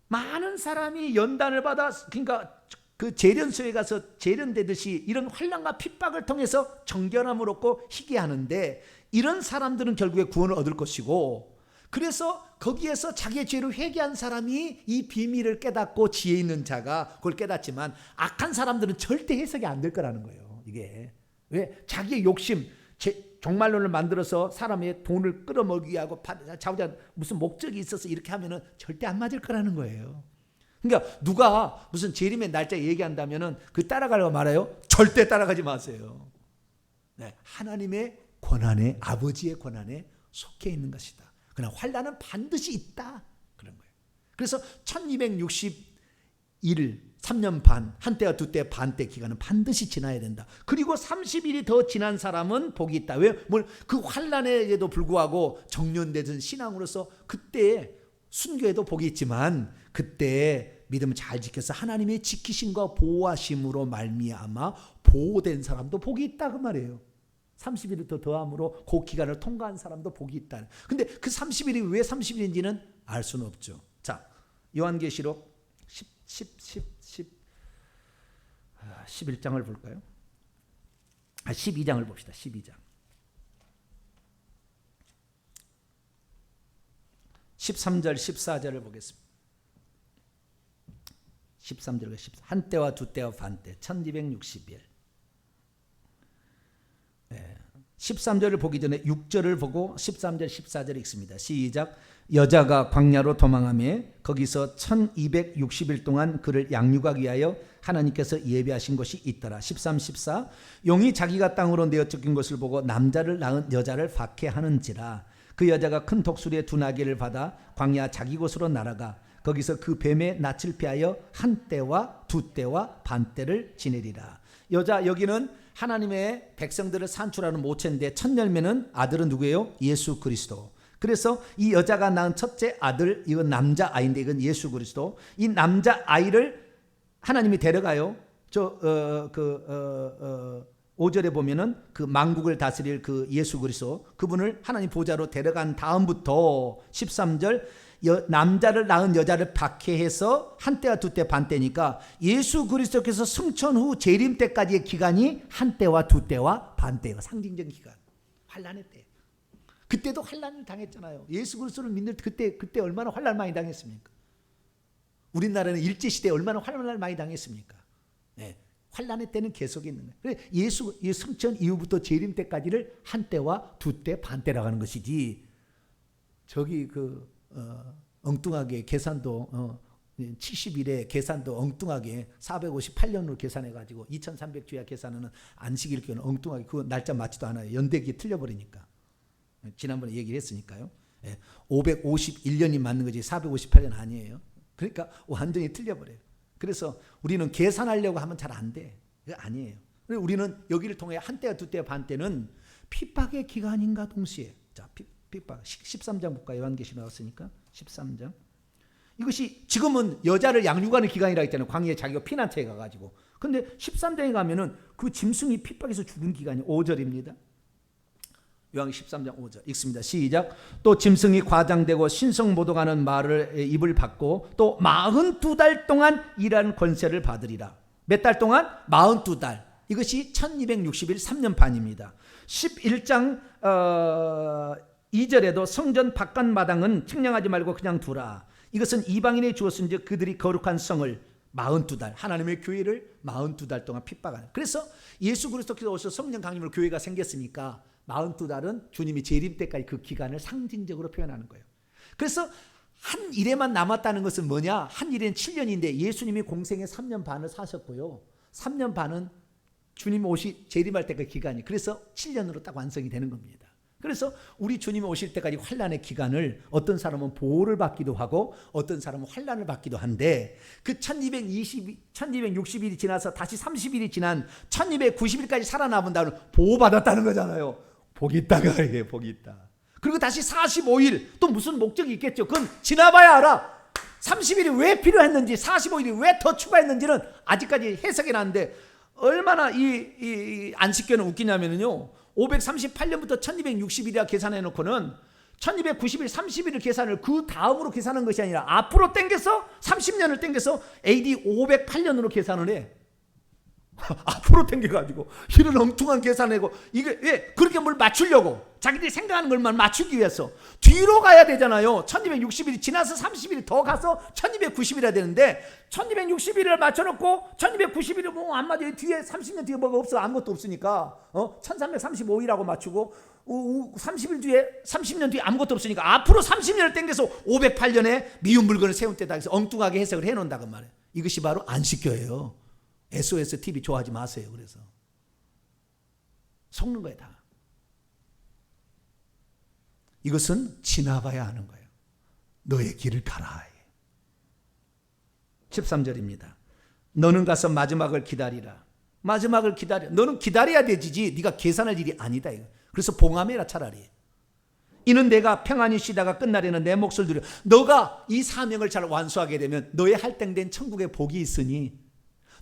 많은 사람이 연단을 받아 그러니까 그 재련소에 가서 재련되듯이 이런 환난과 핍박을 통해서 정결함을 얻고 희귀하는데 이런 사람들은 결국에 구원을 얻을 것이고 그래서 거기에서 자기의 죄를 회개한 사람이 이 비밀을 깨닫고 지혜 있는 자가 그걸 깨닫지만 악한 사람들은 절대 해석이 안 될 거라는 거예요. 이게 왜? 자기의 욕심 종말론을 만들어서 사람의 돈을 끌어먹기 하고 자우자 무슨 목적이 있어서 이렇게 하면은 절대 안 맞을 거라는 거예요. 그러니까 누가 무슨 재림의 날짜 얘기한다면은 그 따라가려고 말아요? 절대 따라가지 마세요. 네, 하나님의 권한에 아버지의 권한에 속해 있는 것이다. 그러나 환난은 반드시 있다. 그런 거예요. 그래서 1260일 3년 반, 한때와 두때 반때 기간은 반드시 지나야 된다. 그리고 30일이 더 지난 사람은 복이 있다. 왜? 그 환난에도 불구하고 정련되던 신앙으로서 그때 순교에도 복이 있지만 그때 믿음을 잘 지켜서 하나님의 지키심과 보호하심으로 말미암아 보호된 사람도 복이 있다 그 말이에요. 30일을 더 더함으로 그 기간을 통과한 사람도 복이 있다. 근데 그 30일이 왜 30일인지는 알 수는 없죠. 자, 요한계시록 11장을 볼까요? 12장을 봅시다. 12장. 13절 14절을 보겠습니다. 13절과 14절. 한때와 두때와 반때 1260일. 13절을 보기 전에 6절을 보고 13절 14절 읽습니다. 시작. 여자가 광야로 도망하며 거기서 1260일 동안 그를 양육하기 위하여 하나님께서 예비하신 것이 있더라. 13, 14 용이 자기가 땅으로 내어 쫓긴 것을 보고 남자를 낳은 여자를 박해하는지라. 그 여자가 큰 독수리의 두 나귀를 받아 광야 자기 곳으로 날아가 거기서 그 뱀의 낯을 피하여 한때와 두때와 반때를 지내리라. 여자 여기는 하나님의 백성들을 산출하는 모체인데 첫 열매는 아들은 누구예요? 예수 그리스도. 그래서 이 여자가 낳은 첫째 아들 이건 남자 아이인데 이건 예수 그리스도. 이 남자 아이를 하나님이 데려가요. 5절에 보면은 그 만국을 다스릴 그 예수 그리스도 그분을 하나님 보좌로 데려간 다음부터 13절 남자를 낳은 여자를 박해해서 한때와 두때 반때니까 예수 그리스도께서 승천 후 재림 때까지의 기간이 한때와 두때와 반때예요. 상징적인 기간. 환난의 때. 그때도 환난을 당했잖아요. 예수 그리스도를 믿는 그때 얼마나 환난 많이 당했습니까? 우리나라는 일제 시대에 얼마나 환난을 많이 당했습니까? 네. 환난의 때는 계속 있는 거예요. 예수 승천 이후부터 재림 때까지를 한 때와 두 때, 반 때라고 하는 것이지. 저기 엉뚱하게 계산도 70일에 계산도 엉뚱하게 458년으로 계산해가지고 2300주야 계산은 안식일교는 엉뚱하게 그 날짜 맞지도 않아요. 연대기에 틀려버리니까. 지난번에 얘기를 했으니까요. 551년이 맞는 거지 458년 아니에요. 그러니까 완전히 틀려버려요. 그래서 우리는 계산하려고 하면 잘 안 돼. 그게 아니에요. 우리는 여기를 통해 한 때와 두 때와 반 때는 핍박의 기간인가 동시에. 자, 핍박 13장 볼까요? 요한계시 나왔으니까 13장. 이것이 지금은 여자를 양육하는 기간이라 했잖아요. 광야에 자기가 피난처에 가가지고. 근데 13장에 가면은 그 짐승이 핍박에서 죽은 기간이 5절입니다. 요한 13장 5절 읽습니다. 시작. 또 짐승이 과장되고 신성모독하는 말을 입을 받고 또 42달 동안 일하는 권세를 받으리라. 몇 달 동안? 42달. 이것이 1260일 3년 반입니다. 11장 2절에도 성전 바깥마당은 측량하지 말고 그냥 두라. 이것은 이방인에 주었은즉 그들이 거룩한 성을 42달 하나님의 교회를 42달 동안 핍박하는. 그래서 예수 그리스도께서 오셔서 성령 강림으로 교회가 생겼으니까 42달은 주님이 재림 때까지 그 기간을 상징적으로 표현하는 거예요. 그래서 한 일에만 남았다는 것은 뭐냐? 한 일에는 7년인데 예수님이 공생에 3년 반을 사셨고요. 3년 반은 주님 오시 재림할 때까지 기간이. 그래서 7년으로 딱 완성이 되는 겁니다. 그래서 우리 주님이 오실 때까지 환난의 기간을 어떤 사람은 보호를 받기도 하고 어떤 사람은 환난을 받기도 한데 그 1260일이 지나서 다시 30일이 지난 1290일까지 살아남은다는 보호받았다는 거잖아요. 복이 있다가 이게 복이 있다. 그리고 다시 45일 또 무슨 목적이 있겠죠. 그건 지나봐야 알아. 30일이 왜 필요했는지 45일이 왜 더 추가했는지는 아직까지 해석이 나는데 얼마나 이 안식교는 웃기냐면요. 538년부터 1260일이라 계산해 놓고는 1290일 30일을 계산을 그 다음으로 계산한 것이 아니라 앞으로 땡겨서 30년을 땡겨서 AD 508년으로 계산을 해. 앞으로 땡겨가지고 이런 엉뚱한 계산하고 이게 왜 그렇게 뭘 맞추려고 자기들이 생각하는 것만 맞추기 위해서 뒤로 가야 되잖아요. 1260일이 지나서 30일이 더 가서 1290일이라 되는데 1260일을 맞춰놓고 1290일을 뭐 안 맞아요. 뒤에 30년 뒤에 뭐가 없어. 아무것도 없으니까 1335일하고 맞추고 30일 뒤에 30년 뒤에 아무것도 없으니까 앞으로 30년을 땡겨서 508년에 미운 물건을 세운 때다 해서 엉뚱하게 해석을 해놓는다고 말해요. 이것이 바로 안식교예요. SOS TV 좋아하지 마세요. 그래서 속는 거예요 다. 이것은 지나가야 하는 거예요. 너의 길을 가라. 13절입니다. 너는 가서 마지막을 기다리라. 마지막을 기다려. 너는 기다려야 되지. 네가 계산할 일이 아니다. 이거. 그래서 봉함해라 차라리. 이는 내가 평안히 쉬다가 끝날에는 내 몫을 두려. 너가 이 사명을 잘 완수하게 되면 너의 할당된 천국의 복이 있으니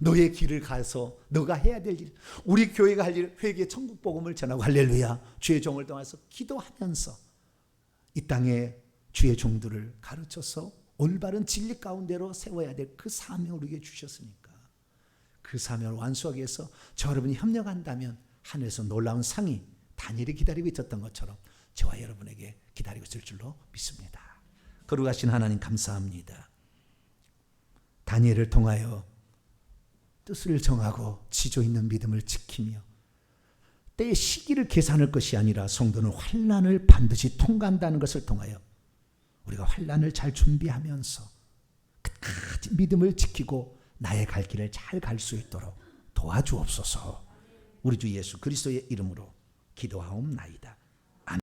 너의 길을 가서 너가 해야 될 일, 우리 교회가 할 일, 회개 천국 복음을 전하고 할렐루야. 주의 종을 통해서 기도하면서 이 땅에 주의 종들을 가르쳐서 올바른 진리 가운데로 세워야 될 그 사명을 우리에게 주셨으니까 그 사명을 완수하기 위해서 저 여러분이 협력한다면 하늘에서 놀라운 상이 다니엘이 기다리고 있었던 것처럼 저와 여러분에게 기다리고 있을 줄로 믿습니다. 거룩하신 하나님 감사합니다. 다니엘을 통하여 뜻을 정하고 지조 있는 믿음을 지키며 때의 시기를 계산할 것이 아니라 성도는 환난을 반드시 통과한다는 것을 통하여 우리가 환난을 잘 준비하면서 끝까지 믿음을 지키고 나의 갈 길을 잘 갈 수 있도록 도와주옵소서. 우리 주 예수 그리스도의 이름으로 기도하옵나이다.